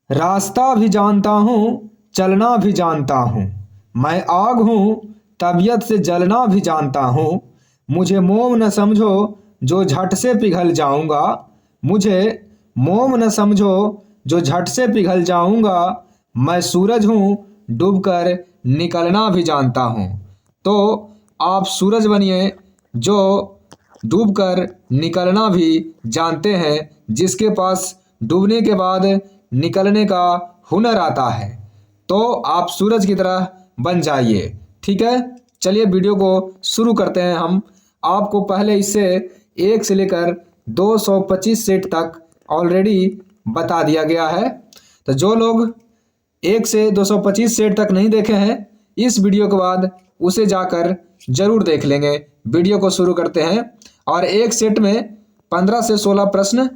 रास्ता भी जानता हूँ, चलना भी जानता हूँ। मैं आग हूँ, तबीयत से जलना भी जानता हूँ। मुझे मोम न समझो, जो झट से पिघल जाऊँगा। मुझे मोम न समझो, जो झट से पिघल जाऊँगा। मैं सूरज हूँ, डूबकर निकलना भी जानता हूँ। तो आप सूरज बनिए जो डूबकर निकलना भी जानते हैं, जिसके पास डूबने के बाद निकलने का हुनर आता है। तो आप सूरज की तरह बन जाइए। ठीक है, चलिए वीडियो को शुरू करते हैं। हम आपको पहले इससे 1 से लेकर 225 सेट तक ऑलरेडी बता दिया गया है। तो जो लोग 1 से 225 सेट तक नहीं देखे हैं, इस वीडियो के बाद उसे जाकर जरूर देख लेंगे। वीडियो को शुरू करते हैं। और एक सेट में 15 से 16 प्रश्न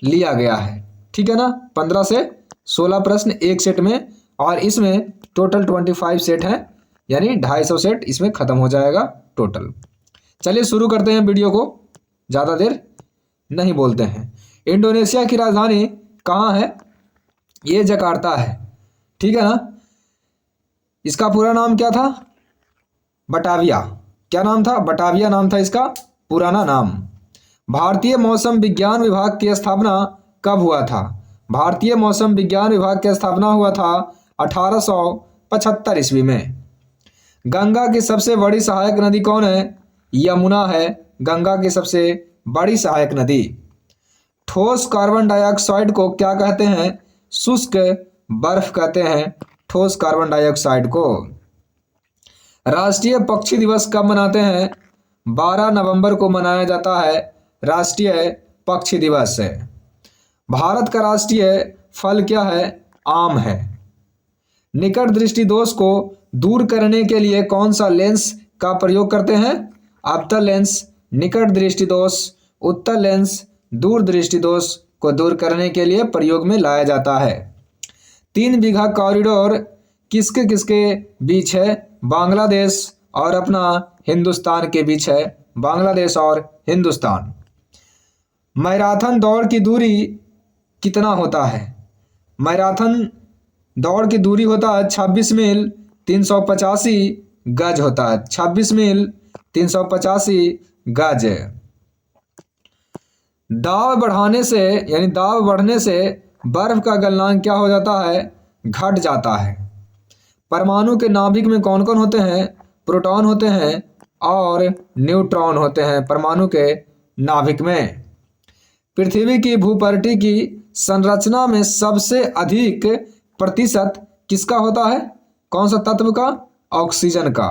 लिया गया है। ठीक है ना, 15 से 16 प्रश्न एक सेट में, और इसमें टोटल 25 सेट हैं, यानी 250 सेट इसमें खत्म हो जाएगा टोटल। चलिए शुरू करते हैं वीडियो को, ज़्यादा देर नहीं बोलते हैं। इंडोनेशिया की राजधानी कहाँ है? ये जकार्ता है। ठीक है ना। इसका पूरा नाम क्या था? बटाविया। क्या नाम था? बटाविया नाम था इसका पुराना नाम। भारतीय मौसम विज्ञान विभाग की स्थापना कब हुआ था? भारतीय मौसम विज्ञान विभाग की स्थापना हुआ था 1875 ईस्वी में। गंगा की सबसे बड़ी सहायक नदी कौन है? यमुना है गंगा की सबसे बड़ी सहायक नदी। ठोस कार्बन डाइऑक्साइड को क्या कहते हैं? शुष्क बर्फ कहते हैं ठोस कार्बन डाइऑक्साइड को। राष्ट्रीय पक्षी दिवस कब मनाते हैं? 12 नवंबर को मनाया जाता है राष्ट्रीय पक्षी दिवस है। भारत का राष्ट्रीय फल क्या है? आम है। निकट दृष्टि दोष को दूर करने के लिए कौन सा लेंस का प्रयोग करते हैं? अवतल लेंस निकट दृष्टि दोष, उत्तल लेंस दूर दृष्टि दोष को दूर करने के लिए प्रयोग में लाया जाता है। 3 बीघा कॉरिडोर किसके किसके बीच है? बांग्लादेश और अपना हिंदुस्तान के बीच है। बांग्लादेश और हिंदुस्तान। मैराथन दौड़ की दूरी कितना होता है? मैराथन दौड़ की दूरी होता है 26 मील 385 गज होता है। 26 मील 385 गज। दाब बढ़ाने से यानी दाब बढ़ने से बर्फ का गलनांक क्या हो जाता है? घट जाता है। परमाणु के नाभिक में कौन कौन होते हैं? प्रोटॉन होते हैं और न्यूट्रॉन होते हैं परमाणु के नाभिक में। पृथ्वी की भूपटल की संरचना में सबसे अधिक प्रतिशत किसका होता है? कौन सा तत्व का? ऑक्सीजन का।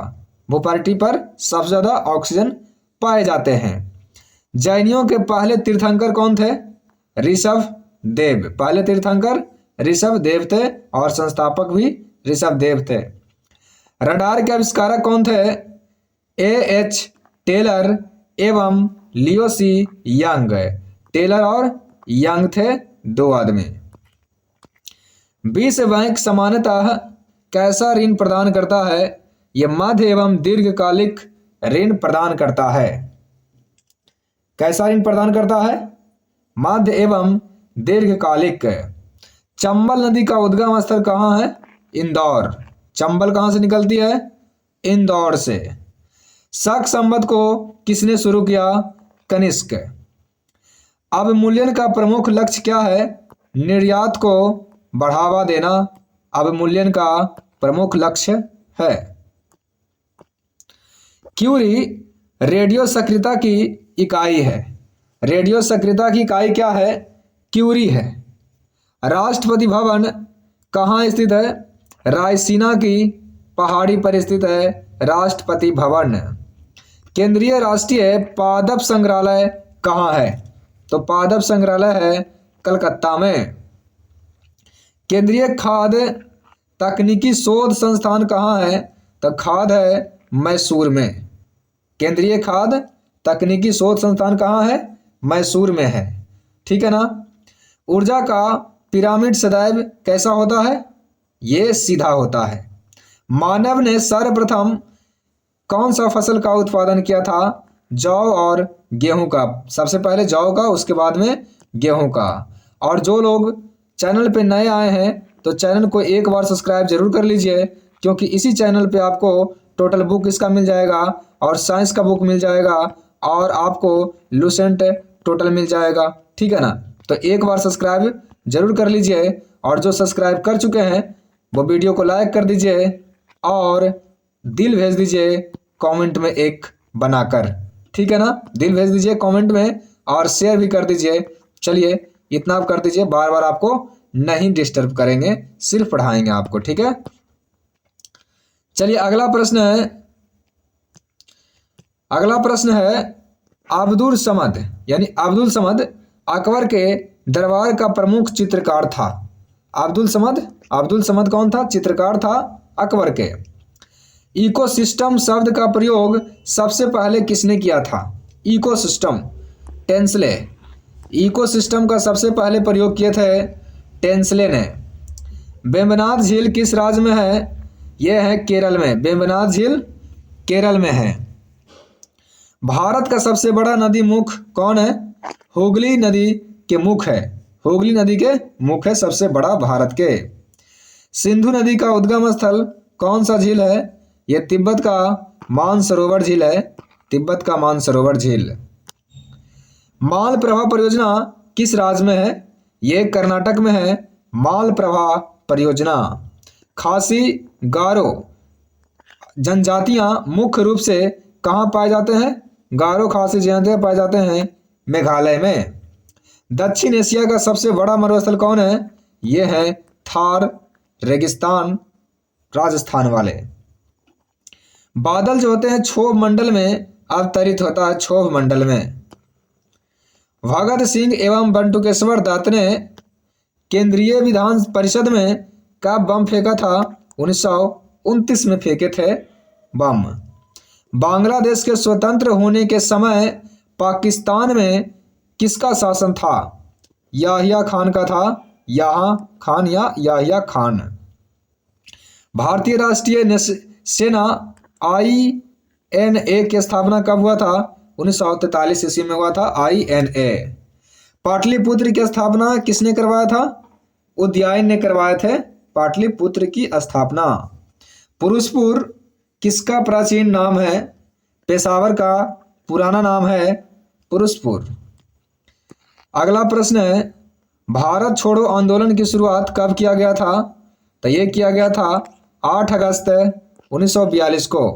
भूपटल पर सबसे ज़्यादा ऑक्सीजन पाए जाते हैं। जैनियों के पहले तीर्थंकर कौन थे? ऋषभ देव। पहले तीर्थंकर ऋषभ देव थे और संस्थापक भी ऋषभ देव थे। रडार के आविष्कारक कौन थे? A.H. टेलर एवं लियो सी यंग। टेलर और यंग थे 2 आदमी। विश्व बैंक सामान्यतः कैसा ऋण प्रदान करता है? यह मध्य एवं दीर्घकालिक ऋण प्रदान करता है। कैसा ऋण प्रदान करता है? मध्य एवं दीर्घकालिक। चंबल नदी का उद्गम स्थल कहाँ है? इंदौर। चंबल कहाँ से निकलती है? इंदौर से। शक संवत को किसने शुरू किया? कनिष्क। अवमूल्यन का प्रमुख लक्ष्य क्या है? निर्यात को बढ़ावा देना अवमूल्यन का प्रमुख लक्ष्य है। क्यूरी रेडियो सक्रियता की इकाई है। रेडियो सक्रियता की इकाई क्या है? क्यूरी है। राष्ट्रपति भवन कहाँ स्थित है? रायसीना की पहाड़ी पर स्थित है राष्ट्रपति भवन। केंद्रीय राष्ट्रीय पादप संग्रहालय कहाँ है? तो पादप संग्रहालय है कलकत्ता में। केंद्रीय खाद्य तकनीकी शोध संस्थान कहाँ है? तो खाद्य है मैसूर में। केंद्रीय खाद्य तकनीकी शोध संस्थान कहाँ है? मैसूर में है। ठीक है ना। ऊर्जा का पिरामिड सदैव कैसा होता है? ये सीधा होता है। मानव ने सर्वप्रथम कौन सा फसल का उत्पादन किया था? जौ और गेहूं का। सबसे पहले जौ का, उसके बाद में गेहूं का। और जो लोग चैनल पे नए आए हैं तो चैनल को एक बार सब्सक्राइब जरूर कर लीजिए, क्योंकि इसी चैनल पे आपको टोटल बुक इसका मिल जाएगा और साइंस का बुक मिल जाएगा और आपको लूसेंट टोटल मिल जाएगा। ठीक है ना। तो एक बार सब्सक्राइब जरूर कर लीजिए और जो सब्सक्राइब कर चुके हैं वो वीडियो को लाइक कर दीजिए और दिल भेज दीजिए कमेंट में एक बनाकर। ठीक है ना, दिल भेज दीजिए कमेंट में और शेयर भी कर दीजिए। चलिए इतना आप कर दीजिए, बार बार आपको नहीं डिस्टर्ब करेंगे, सिर्फ पढ़ाएंगे आपको। ठीक है, चलिए अगला प्रश्न है अब्दुल समद यानी अब्दुल समद अकबर के दरबार का प्रमुख चित्रकार था। अब्दुल समद कौन था? चित्रकार था अकबर के। इकोसिस्टम शब्द का प्रयोग सबसे पहले किसने किया था? Ecosystem, Tansley. इकोसिस्टम का सबसे पहले प्रयोग किए थे टेंसले ने। वेम्बनाड झील किस राज्य में है? यह है केरल में। वेम्बनाड झील केरल में है। भारत का सबसे बड़ा नदी मुख कौन है? हुगली नदी के मुख है। हुगली नदी के मुख है सबसे बड़ा भारत के। सिंधु नदी का उद्गम स्थल कौन सा झील है? यह तिब्बत का मानसरोवर झील है। तिब्बत का मानसरोवर झील। मालप्रभा परियोजना किस राज्य में है? यह कर्नाटक में है। मालप्रभा परियोजना। खासी गारो जनजातियां मुख्य रूप से कहाँ पाए जाते हैं? गारो खासी जनजातियां पाए जाते हैं मेघालय में। दक्षिण एशिया का सबसे बड़ा मरुस्थल कौन है? यह है थार रेगिस्तान, राजस्थान वाले। बादल जो होते हैं क्षोभ मंडल में अवतरित होता है क्षोभ मंडल में। भगत सिंह एवं बंटुकेश्वर दत्त ने केंद्रीय विधान परिषद में कब बम फेंका था? 1929 में फेंके थे बम। बांग्लादेश के स्वतंत्र होने के समय पाकिस्तान में किसका शासन था? याहिया खान का था। याहिया खान। भारतीय राष्ट्रीय सेना INA की स्थापना कब हुआ था? 1943 ईस्वी में हुआ था INA। पाटलिपुत्र की स्थापना किसने करवाया था? उदयन ने करवाए थे पाटलिपुत्र की स्थापना। पुरुषपुर किसका प्राचीन नाम है? पेशावर का पुराना नाम है पुरुषपुर। अगला प्रश्न है भारत छोड़ो आंदोलन की शुरुआत कब किया गया था? तो यह किया गया था 8 अगस्त 1942 को।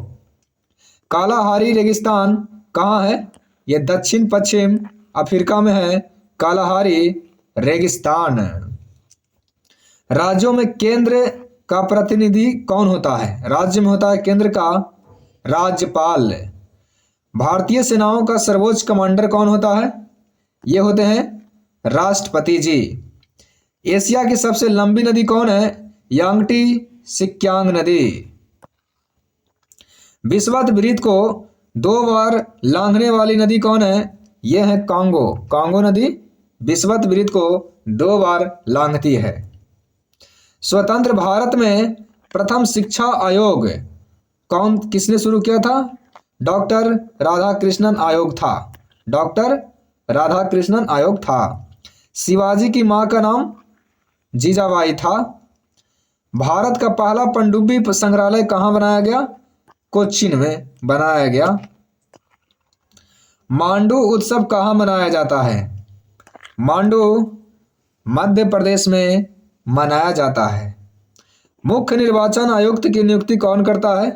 कालाहारी रेगिस्तान कहाँ है? यह दक्षिण पश्चिम अफ्रीका में है कालाहारी रेगिस्तान। राज्यों में केंद्र का प्रतिनिधि कौन होता है? राज्य में होता है केंद्र का राज्यपाल। भारतीय सेनाओं का सर्वोच्च कमांडर कौन होता है? ये होते हैं राष्ट्रपति जी। एशिया की सबसे लंबी नदी कौन है? यांगटी सिक्यांग नदी। विश्ववृत्त को 2 बार लांघने वाली नदी कौन है? यह है कांगो। कांगो नदी विश्ववृत्त को 2 बार लांघती है। स्वतंत्र भारत में प्रथम शिक्षा आयोग किसने शुरू किया था? डॉक्टर राधाकृष्णन आयोग था। डॉक्टर राधाकृष्णन आयोग था। शिवाजी की मां का नाम जीजाबाई था। भारत का पहला पनडुब्बी संग्रहालय कहाँ बनाया गया? कोच्चिन में बनाया गया। मांडू उत्सव कहाँ मनाया जाता है? मांडू मध्य प्रदेश में मनाया जाता है। मुख्य निर्वाचन आयुक्त की नियुक्ति कौन करता है?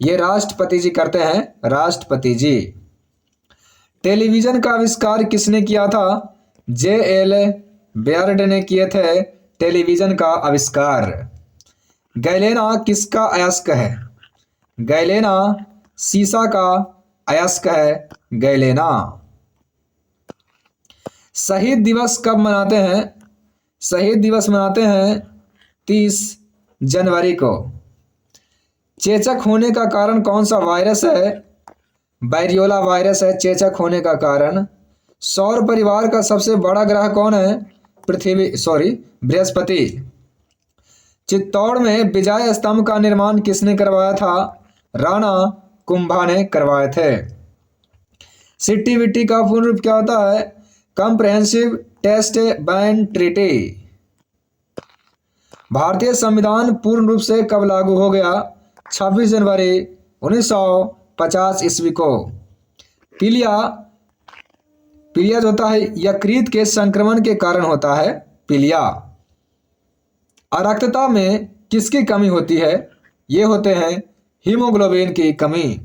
ये राष्ट्रपति जी करते हैं। राष्ट्रपति जी। टेलीविजन का आविष्कार किसने किया था? JL बेयर्ड ने किए थे टेलीविजन का आविष्कार। गैलेना किसका अयस्क है? गैलेना सीसा का अयस्क है गैलेना। शहीद दिवस कब मनाते हैं? शहीद दिवस मनाते हैं 30 जनवरी को। चेचक होने का कारण कौन सा वायरस है? वायरियोला वायरस है चेचक होने का कारण। सौर परिवार का सबसे बड़ा ग्रह कौन है? बृहस्पति। चित्तौड़ में विजय स्तंभ का निर्माण किसने करवाया था? राणा कुंभा ने करवाए थे। CTBT का पूर्ण रूप क्या होता है? Comprehensive test ban treaty. भारतीय संविधान पूर्ण रूप से कब लागू हो गया? 26 जनवरी 1950 ईस्वी को। पीलिया पीलिया जो होता है यकृत के संक्रमण के कारण होता है पीलिया। अरक्तता में किसकी कमी होती है? ये होते हैं हीमोग्लोबिन की कमी।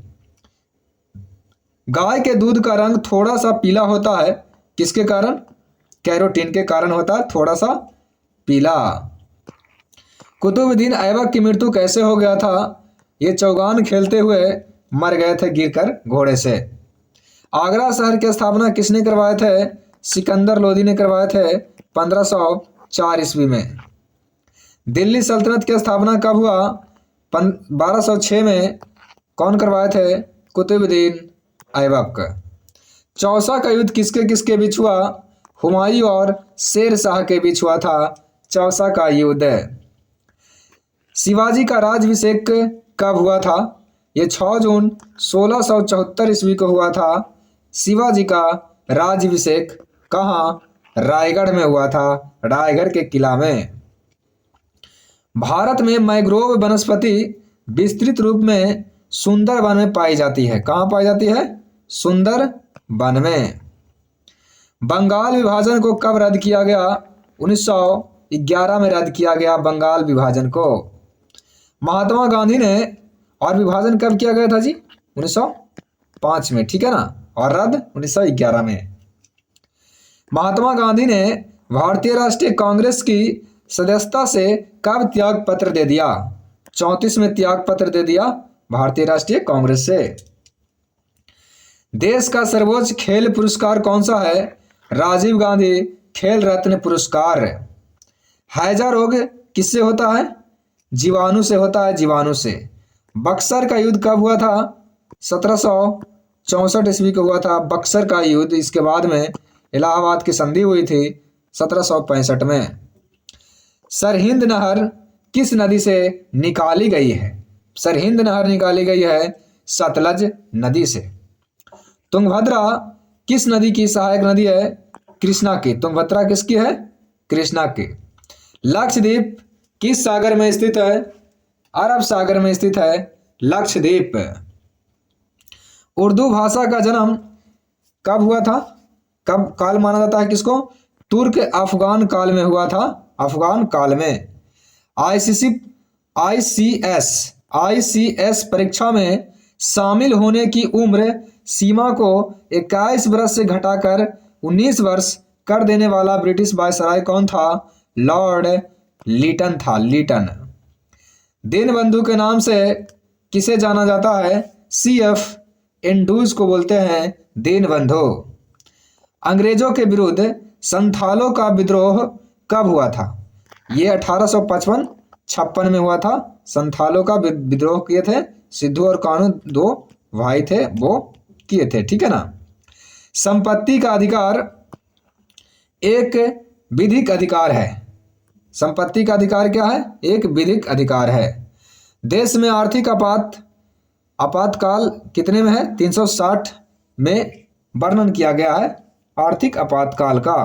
गाय के दूध का रंग थोड़ा सा पीला होता है, किसके कारण? कैरोटीन के कारण होता है थोड़ा सा पीला। कुतुबुद्दीन ऐबक की मृत्यु कैसे हो गया था? ये चौगान खेलते हुए मर गए थे गिरकर घोड़े से। आगरा शहर की स्थापना किसने करवाए थे? सिकंदर लोदी ने करवाए थे 1504 ईस्वी में। दिल्ली सल्तनत की स्थापना कब हुआ? 1206 में। कौन करवाए थे? कुतुबुद्दीन ऐबक। चौसा का युद्ध किसके किसके बीच हुआ? हुमायूं और शेर शाह के बीच हुआ था चौसा का युद्ध। शिवाजी का राज्याभिषेक कब हुआ था? ये 6 जून 1674 ईस्वी को हुआ था। शिवाजी का राज्याभिषेक कहाँ? रायगढ़ में हुआ था, रायगढ़ के किला में। भारत में मैंग्रोव वनस्पति विस्तृत रूप में सुंदरबन में पाई जाती है। कहाँ पाई जाती है? सुंदरबन में। बंगाल विभाजन को कब रद्द किया गया? 1911 में रद्द किया गया बंगाल विभाजन को। महात्मा गांधी ने और विभाजन कब किया गया था जी? 1905 में, ठीक है ना, और रद्द 1911 में। महात्मा गांधी ने भारतीय राष्ट्रीय कांग्रेस की सदस्यता से कब त्याग पत्र दे दिया? 34 में त्याग पत्र दे दिया भारतीय राष्ट्रीय कांग्रेस से। देश का सर्वोच्च खेल पुरस्कार कौन सा है? राजीव गांधी खेल रत्न पुरस्कार। हैजा रोग किससे होता है? जीवाणु से होता है, जीवाणु से। बक्सर का युद्ध कब हुआ था? 1764 ईस्वी को हुआ था बक्सर का युद्ध। इसके बाद में इलाहाबाद की संधि हुई थी 1765 में। सरहिंद नहर किस नदी से निकाली गई है? सरहिंद नहर निकाली गई है सतलज नदी से। तुंगभद्रा किस नदी की सहायक नदी है? कृष्णा की। तुंगभद्रा किसकी है? कृष्णा की। लक्षद्वीप किस सागर में स्थित है? अरब सागर में स्थित है लक्षद्वीप। उर्दू भाषा का जन्म कब हुआ था? कब काल माना जाता है किसको? तुर्क अफगान काल में हुआ था, अफगान काल में। आईसीएस परीक्षा में शामिल होने की उम्र सीमा को 21 वर्ष से घटाकर 19 वर्ष कर देने वाला ब्रिटिश वायसराय कौन था? लॉर्ड लीटन था, लीटन। दीनबंधु के नाम से किसे जाना जाता है? CF एंड्रूज को बोलते हैं दीनबंधु। अंग्रेजों के विरुद्ध संथालों का विद्रोह कब हुआ था? ये 1855-56 में हुआ था। संथालों का विद्रोह किए थे, सिद्धू और कान्हू 2 भाई थे, वो किए थे, ठीक है ना। संपत्ति का अधिकार एक विधिक अधिकार है। संपत्ति का अधिकार क्या है? एक विधिक अधिकार है। देश में आर्थिक आपातकाल कितने में है? 360 में वर्णन किया गया है आर्थिक आपातकाल का।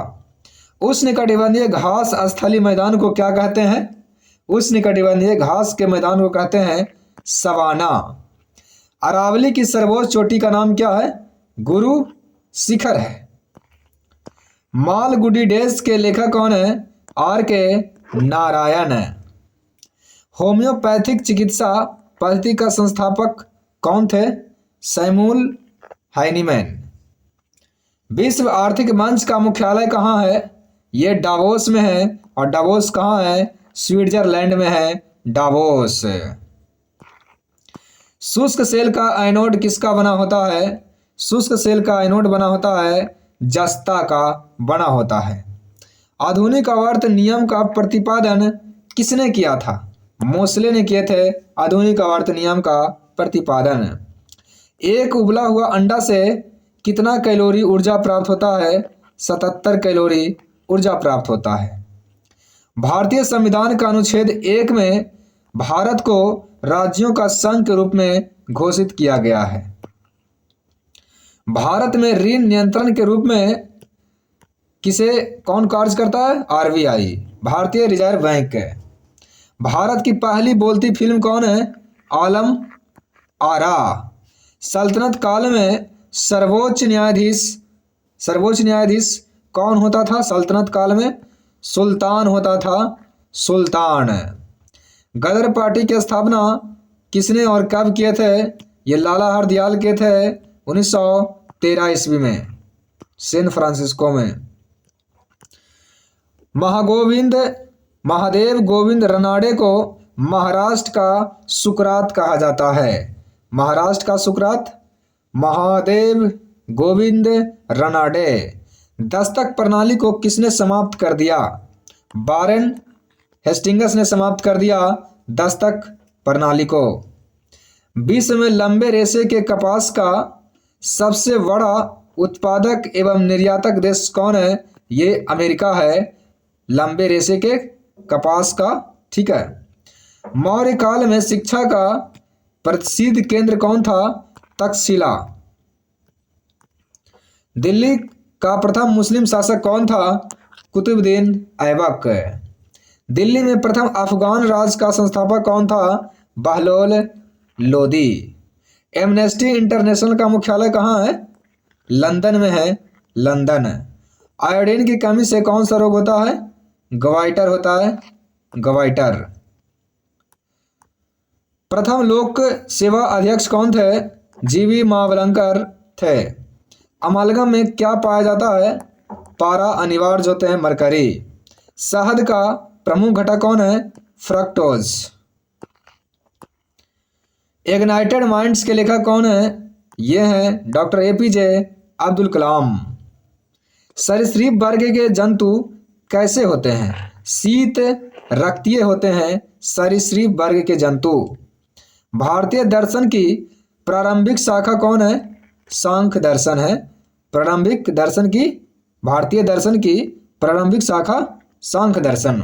उष्णकटिबंधीय घास स्थलीय मैदान को क्या कहते हैं? उष्णकटिबंधीय घास के मैदान को कहते हैं सवाना। अरावली की सर्वोच्च चोटी का नाम क्या है? गुरु शिखर है। मालगुडी डेज के लेखक कौन है? RK नारायण। होम्योपैथिक चिकित्सा पद्धति का संस्थापक कौन थे? सैमुअल हाइनीमैन। विश्व आर्थिक मंच का मुख्यालय कहाँ है? ये डावोस में है। और डावोस कहाँ है? स्विट्जरलैंड में है डावोस। शुष्क सेल का एनोड किसका बना होता है? शुष्क सेल का एनोड बना होता है जस्ता का बना होता है। आधुनिक आवर्त नियम का प्रतिपादन किसने किया था? मोसले ने किए थे आधुनिक आवर्त नियम का प्रतिपादन। एक उबला हुआ अंडा से कितना कैलोरी ऊर्जा प्राप्त होता है? 77 कैलोरी ऊर्जा प्राप्त होता है। भारतीय संविधान का अनुच्छेद 1 में भारत को राज्यों का संघ के रूप में घोषित किया गया है। भारत में ऋण नियंत्रण के रूप में किसे कौन कार्य करता है? RBI, भारतीय रिजर्व बैंक। भारत की पहली बोलती फिल्म कौन है? आलम आरा। सल्तनत काल में सर्वोच्च न्यायाधीश कौन होता था? सल्तनत काल में सुल्तान होता था, सुल्तान। गदर पार्टी की स्थापना किसने और कब किए थे? ये लाला हरदयाल के थे 1913 ईस्वी में, सैन फ्रांसिस्को में। महादेव गोविंद रनाडे को महाराष्ट्र का सुकरात कहा जाता है। महाराष्ट्र का सुकरात महादेव गोविंद रनाडे। दस्तक प्रणाली को किसने समाप्त कर दिया? वारेन हेस्टिंग्स ने समाप्त कर दिया दस्तक प्रणाली को। विश्व में लंबे रेशे के कपास का सबसे बड़ा उत्पादक एवं निर्यातक देश कौन है? ये अमेरिका है, लंबे रेशे के कपास का। ठीक है। मौर्य काल में शिक्षा का प्रसिद्ध केंद्र कौन था? तक्षशिला। दिल्ली का प्रथम मुस्लिम शासक कौन था? कुतुबुद्दीन ऐबक। दिल्ली में प्रथम अफगान राज का संस्थापक कौन था? बहलोल लोदी। एमनेस्टी इंटरनेशनल का मुख्यालय कहाँ है? लंदन में है, लंदन। आयोडीन की कमी से कौन सा रोग होता है? गवाइटर होता है, गवाइटर। प्रथम लोक सेवा अध्यक्ष कौन थे? जीवी मावलंकर थे। अमालगम में क्या पाया जाता है? पारा अनिवार्य होते हैं, मरकरी। शहद का प्रमुख घटक कौन है? फ्रक्टोज। इग्नाइटेड माइंड्स के लेखक कौन है? ये हैं डॉक्टर एपीजे अब्दुल कलाम। सरीसृप वर्ग के जंतु कैसे होते हैं? शीत रक्तीय होते हैं सरीसृप वर्ग के जंतु। भारतीय दर्शन की प्रारंभिक शाखा कौन है? सांख्य दर्शन है। प्रारंभिक दर्शन की, भारतीय दर्शन की प्रारंभिक शाखा सांख्य दर्शन।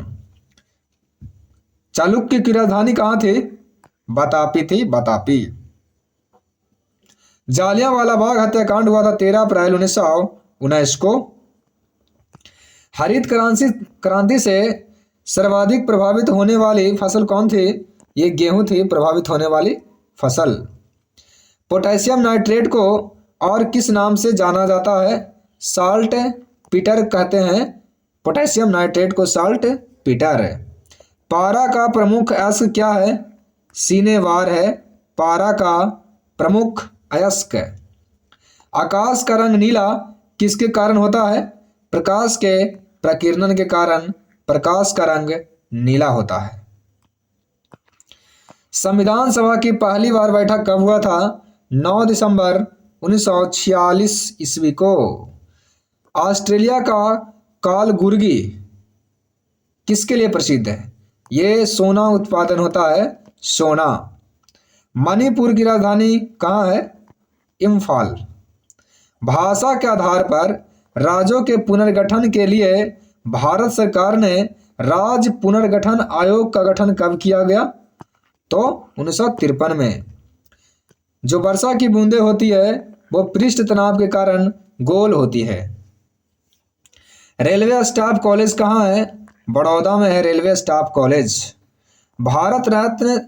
चालुक्य की राजधानी कहाँ थी? बतापी थी, बतापी। जालियांवाला बाग हत्याकांड हुआ था 13 अप्रैल 1919 को। हरित क्रांति से सर्वाधिक प्रभावित होने वाली फसल कौन थी? ये गेहूं थी प्रभावित होने वाली फसल। पोटेशियम नाइट्रेट को और किस नाम से जाना जाता है? साल्ट पीटर कहते हैं पोटेशियम नाइट्रेट को, साल्ट पीटर। पारा का प्रमुख अयस्क क्या है? सीनेवार है पारा का प्रमुख अयस्क। आकाश का रंग नीला किसके कारण होता है? प्रकाश के प्रकीर्णन के कारण प्रकाश का रंग नीला होता है। संविधान सभा की पहली बार बैठक कब हुआ था? 9 दिसंबर 1946 ईस्वी को। ऑस्ट्रेलिया का कालगुर्गी किसके लिए प्रसिद्ध है? ये सोना उत्पादन होता है, सोना। मणिपुर की राजधानी कहाँ है? इम्फाल। भाषा के आधार पर राज्यों के पुनर्गठन के लिए भारत सरकार ने राज्य पुनर्गठन आयोग का गठन कब किया गया? तो 1953 में। जो वर्षा की बूंदें होती है वो पृष्ठ तनाव के कारण गोल होती है। रेलवे स्टाफ कॉलेज कहाँ है? बड़ौदा में है railway staff college. Bharat Ratna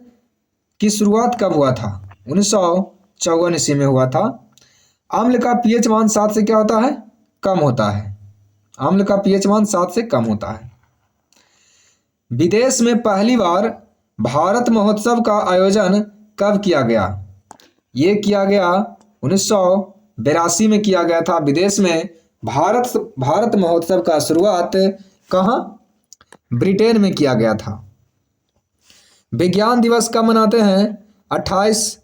की शुरुआत कब हुआ था? 1954 ईस्वी में हुआ था। अम्ल का पीएच मान 7 से क्या होता है? कम होता है। अम्ल का पीएच मान 7 से कम होता है। विदेश में पहली बार भारत महोत्सव का आयोजन कब किया गया? ये किया गया 1982 में किया गया था। विदेश में भारत महोत्सव का शुरुआत कहाँ? ब्रिटेन में किया गया था। विज्ञान दिवस कब मनाते हैं? 28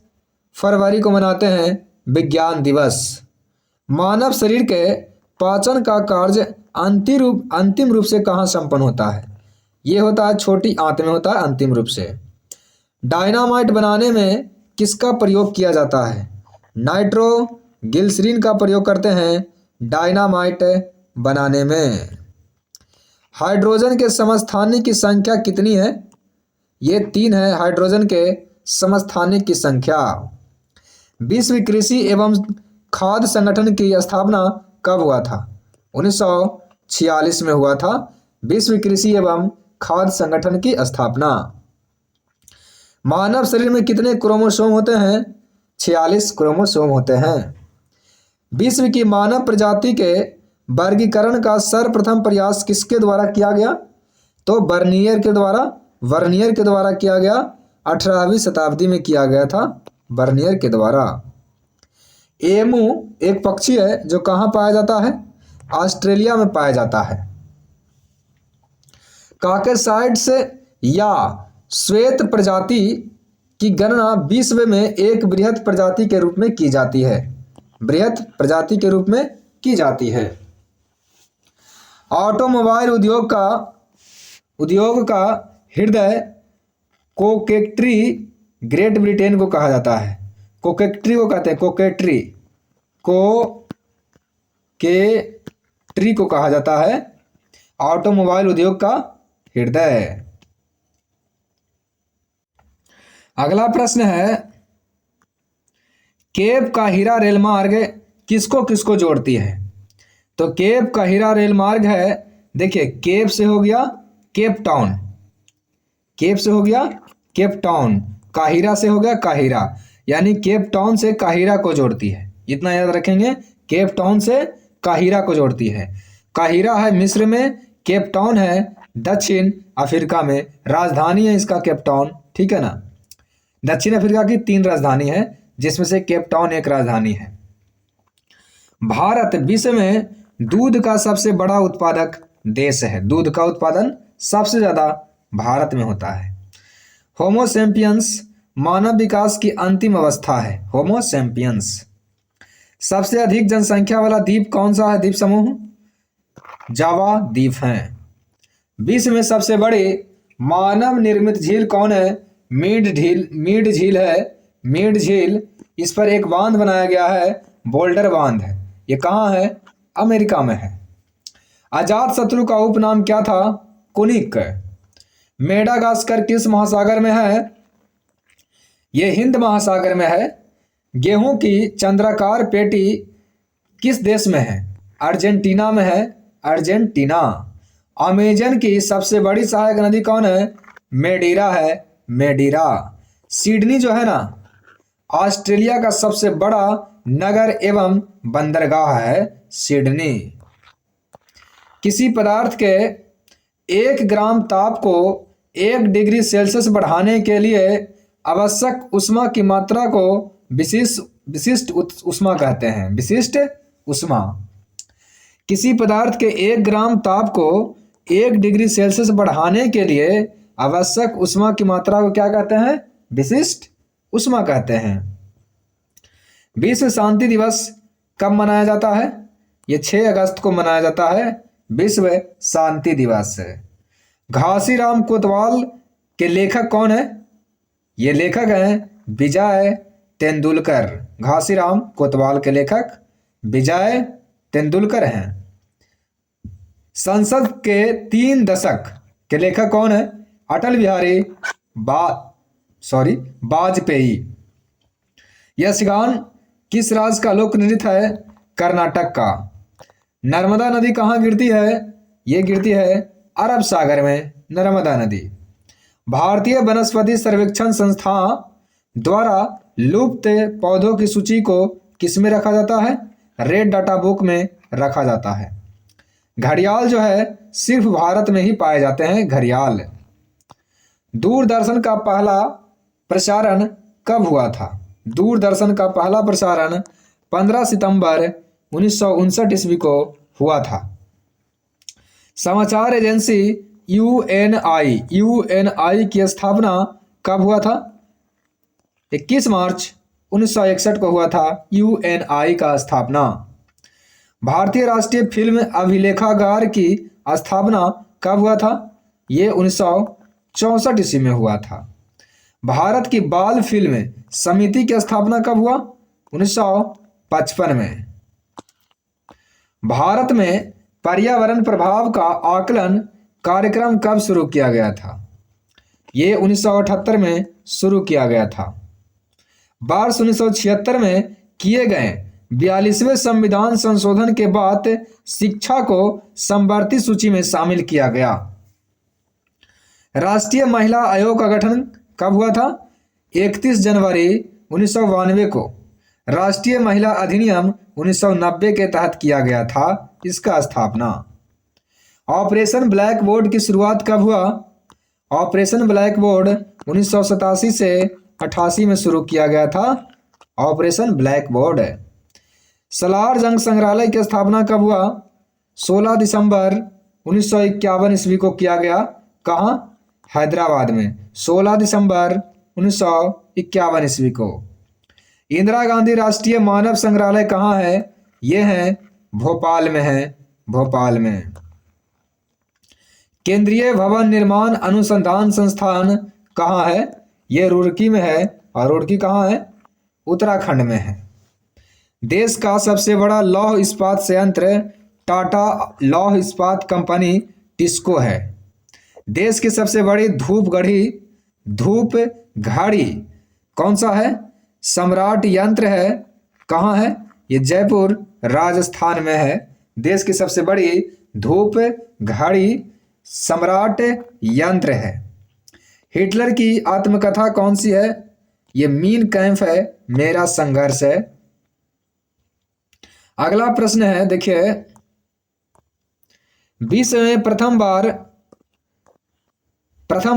फरवरी को मनाते हैं विज्ञान दिवस। मानव शरीर के पाचन का कार्य अंतिम रूप से कहाँ संपन्न होता है? ये होता है छोटी आंत में होता है अंतिम रूप से। डायनामाइट बनाने में किसका प्रयोग किया जाता है? नाइट्रोग्लिसरीन का प्रयोग करते हैं डायनामाइट बनाने में। हाइड्रोजन के समस्थानिक की संख्या कितनी है? ये 3 है हाइड्रोजन के समस्थानिक की संख्या। विश्व कृषि एवं खाद्य संगठन की स्थापना कब हुआ था? 1946 में हुआ था विश्व कृषि एवं खाद्य संगठन की स्थापना। मानव शरीर में कितने क्रोमोसोम होते हैं? 46 क्रोमोसोम होते हैं। विश्व की मानव प्रजाति के वर्गीकरण का सर्वप्रथम प्रयास किसके द्वारा किया गया? तो वर्नियर के द्वारा किया गया। 18वीं शताब्दी में किया गया था वर्नियर के द्वारा। एमू एक पक्षी है जो कहाँ पाया जाता है? ऑस्ट्रेलिया में पाया जाता है। कॉकेसाइड्स या श्वेत प्रजाति की गणना विश्व में एक बृहत प्रजाति के रूप में की जाती है। बृहत प्रजाति के रूप में की जाती है। ऑटोमोबाइल उद्योग का हृदय कोकेट्री ग्रेट ब्रिटेन को कहा जाता है। कोकेट्री को कहते हैं कोकेट्री को कहा जाता है ऑटोमोबाइल उद्योग का हृदय। अगला प्रश्न है, केप का हीरा रेल मार्ग किसको किसको जोड़ती है? तो केप का हीरा रेल मार्ग है, देखिए केप से हो गया केप टाउन, काहिरा से हो गया काहिरा, यानी केप टाउन से काहिरा को जोड़ती है। इतना याद रखेंगे, केप टाउन से काहिरा को जोड़ती है। काहिरा है मिस्र में, केप टाउन है दक्षिण अफ्रीका में, राजधानी है इसका केप टाउन, ठीक है ना। दक्षिण अफ्रीका की 3 राजधानी है जिसमें से केप टाउन एक राजधानी है। भारत विश्व में दूध का सबसे बड़ा उत्पादक देश है। दूध का उत्पादन सबसे ज्यादा भारत में होता है। होमो सैपियंस मानव विकास की अंतिम अवस्था है। Homo sapiens. सबसे अधिक जनसंख्या वाला द्वीप कौन सा है? द्वीप समूह जावा द्वीप है। विश्व में सबसे बड़ी मानव निर्मित झील कौन है? मीड झील है। मीड झील, इस पर एक बांध बनाया गया है, बोल्डर बांध है। ये कहाँ है? अमेरिका में है। अजात शत्रु का उपनाम क्या था? कुनिक। मेडागास्कर किस महासागर में है? ये हिंद महासागर में है। गेहूं की चंद्राकार पेटी किस देश में है? अर्जेंटीना में है। अर्जेंटीना। अमेजन की सबसे बड़ी सहायक नदी कौन है? मेडीरा है। मेडीरा। सिडनी जो है ना, ऑस्ट्रेलिया का सबसे बड़ा नगर एवं बंदरगाह है सिडनी। किसी पदार्थ के 1 ग्राम ताप को 1 डिग्री सेल्सियस बढ़ाने के लिए आवश्यक ऊष्मा की मात्रा को विशिष्ट ऊष्मा कहते हैं। विशिष्ट ऊष्मा। किसी पदार्थ के 1 ग्राम ताप को 1 डिग्री सेल्सियस बढ़ाने के लिए आवश्यक ऊष्मा की मात्रा को क्या कहते हैं? विशिष्ट ऊष्मा कहते हैं। विश्व शांति दिवस कब मनाया जाता है? ये 6 अगस्त को मनाया जाता है विश्व शांति दिवस। घासीराम कोतवाल के लेखक कौन है? ये लेखक हैं विजय तेंदुलकर। घासीराम कोतवाल के लेखक विजय तेंदुलकर हैं। संसद के 3 दशक के लेखक कौन है? अटल बिहारी वाजपेयी। यक्षगान किस राज्य का लोक नृत्य है? कर्नाटक का। नर्मदा नदी कहाँ गिरती है? ये गिरती है अरब सागर में, नर्मदा नदी। भारतीय वनस्पति सर्वेक्षण संस्थान द्वारा लुप्त पौधों की सूची को किस में रखा जाता है? रेड डाटा बुक में रखा जाता है। घड़ियाल जो है सिर्फ भारत में ही पाए जाते हैं, घड़ियाल। दूरदर्शन का पहला प्रसारण कब हुआ था? दूरदर्शन का पहला प्रसारण 15 सितंबर 1959 ईस्वी को हुआ था। समाचार एजेंसी यूएनआई की स्थापना कब हुआ था? 21 मार्च 1961 को हुआ था यूएनआई का स्थापना। भारतीय राष्ट्रीय फिल्म अभिलेखागार की स्थापना कब हुआ था? ये 1964 ईस्वी में हुआ था। भारत की बाल फिल्म समिति की स्थापना कब हुआ? 1955 में। भारत में पर्यावरण प्रभाव का आकलन कार्यक्रम कब शुरू किया गया था? ये 1978 में शुरू किया गया था। वर्ष 1976 में किए गए 42वें संविधान संशोधन के बाद शिक्षा को समवर्ती सूची में शामिल किया गया। राष्ट्रीय महिला आयोग का गठन कब हुआ था? 31 जनवरी 1992 को राष्ट्रीय महिला अधिनियम 1990 के तहत किया गया था इसका स्थापना। ऑपरेशन ब्लैक बोर्ड की शुरुआत कब हुआ? ऑपरेशन ब्लैक बोर्ड 1987 से 88 में शुरू किया गया था ऑपरेशन ब्लैक बोर्ड। सलार जंग संग्रहालय की स्थापना कब हुआ? 16 दिसंबर 1951 ईस्वी को किया गया। कहाँ? हैदराबाद में 16 दिसंबर 1951 ईस्वी को। इंदिरा गांधी राष्ट्रीय मानव संग्रहालय कहाँ है? ये है भोपाल में है, भोपाल में। केंद्रीय भवन निर्माण अनुसंधान संस्थान कहाँ है? ये रुड़की में है। और रुड़की कहाँ है? उत्तराखंड में है। देश का सबसे बड़ा लौह इस्पात संयंत्र टाटा लौह इस्पात कंपनी टिस्को है। देश की सबसे बड़ी धूप घड़ी कौन सा है? सम्राट यंत्र है। कहाँ है? ये जयपुर राजस्थान में है। देश की सबसे बड़ी धूप घड़ी सम्राट यंत्र है। हिटलर की आत्मकथा कौन सी है? ये मीन कैंप है, मेरा संघर्ष है। अगला प्रश्न है, देखिए, विश्व में प्रथम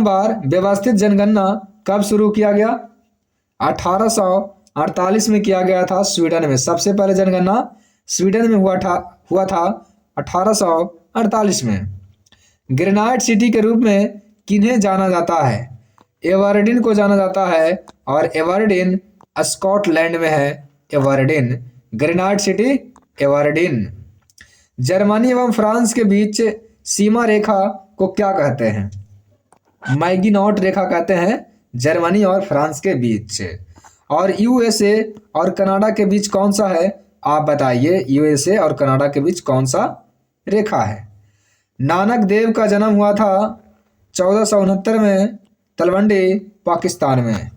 बार व्यवस्थित जनगणना कब शुरू किया गया? 1848 में किया गया था स्वीडन में। सबसे पहले जनगणना स्वीडन में हुआ था 1848 में। ग्रेनाइट सिटी के रूप में किन्हें जाना जाता है? एवर्डिन को जाना जाता है और एवर्डिन स्कॉटलैंड में है। एवर्डिन ग्रेनाइट सिटी एवर्डिन। जर्मनी एवं फ्रांस के बीच सीमा रेखा को क्या कहते हैं? मैगिनॉट रेखा कहते हैं जर्मनी और फ्रांस के बीच। और यूएसए और कनाडा के बीच कौन सा है? आप बताइए, यूएसए और कनाडा के बीच कौन सा रेखा है? नानक देव का जन्म हुआ था 1469 में तलवंडी पाकिस्तान में।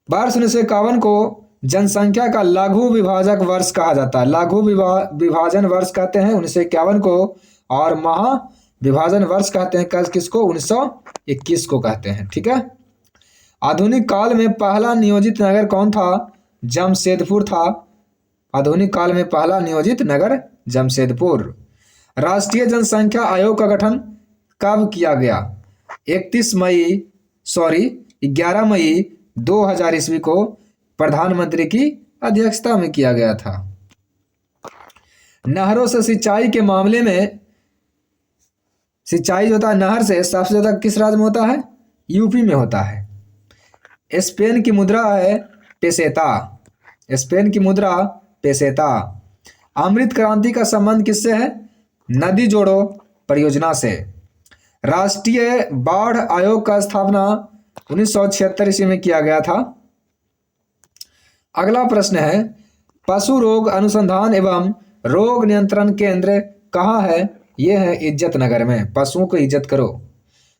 वर्ष 1951 को जनसंख्या का लघु विभाजक वर्ष कहा जाता है। लघु विभाजन वर्ष कहते हैं 1951 को, और महाविभाजन वर्ष कहते हैं किसको? 1921 को कहते हैं। ठीक है। आधुनिक काल में पहला नियोजित नगर कौन था? जमशेदपुर था। आधुनिक काल में पहला नियोजित नगर जमशेदपुर। राष्ट्रीय जनसंख्या आयोग का गठन कब किया गया? 11 मई 2000 ईस्वी को प्रधानमंत्री की अध्यक्षता में किया गया था। नहरों से सिंचाई के मामले में, सिंचाई जो होता है नहर से, सबसे ज्यादा किस राज्य में होता है? यूपी में होता है। स्पेन की मुद्रा है पेसेता। स्पेन की मुद्रा पेसेता। अमृत क्रांति का संबंध किससे है? नदी जोड़ो परियोजना से। राष्ट्रीय बाढ़ आयोग का स्थापना 1976 ईस्वी में किया गया था। अगला प्रश्न है, पशु रोग अनुसंधान एवं रोग नियंत्रण केंद्र कहाँ है? यह है इज्जत नगर में। पशुओं को इज्जत करो।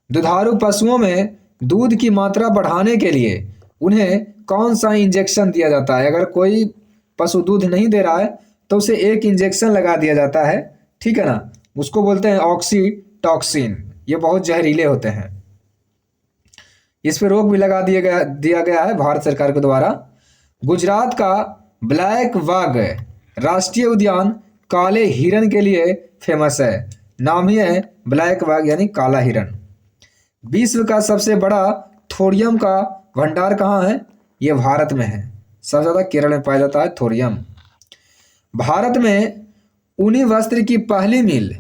दुधारू पशुओं में दूध की मात्रा बढ़ाने के लिए उन्हें कौन सा इंजेक्शन दिया जाता है? अगर कोई पशु दूध नहीं दे रहा है तो उसे एक इंजेक्शन लगा दिया जाता है। ठीक है ना, उसको बोलते हैं ऑक्सीटॉक्सिन। ये बहुत जहरीले होते हैं। इस पर रोक भी लगा दिया गया है भारत सरकार के द्वारा। गुजरात का ब्लैक वाघ राष्ट्रीय उद्यान काले हिरण के लिए फेमस है। नाम ही है ब्लैक वाघ यानी काला हिरण। विश्व का सबसे बड़ा थोरियम का भंडार कहाँ है? ये भारत में है। सबसे ज़्यादा केरल में पाया जाता है थोरियम। भारत में ऊनी वस्त्र की पहली मिल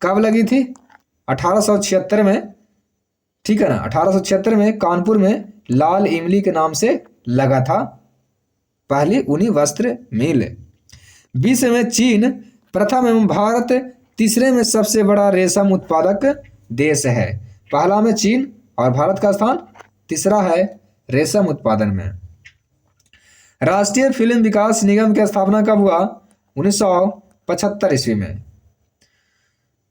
कब लगी थी? 1876 में। ठीक है ना, 1876 में कानपुर में लाल इमली के नाम से लगा था पहली ऊनी वस्त्र मिल। विश्व में चीन प्रथम एवं भारत तीसरे में सबसे बड़ा रेशम उत्पादक देश है। पहला में चीन और भारत का स्थान तीसरा है रेशम उत्पादन में। राष्ट्रीय फिल्म विकास निगम की स्थापना कब हुआ? 1975 ईस्वी में।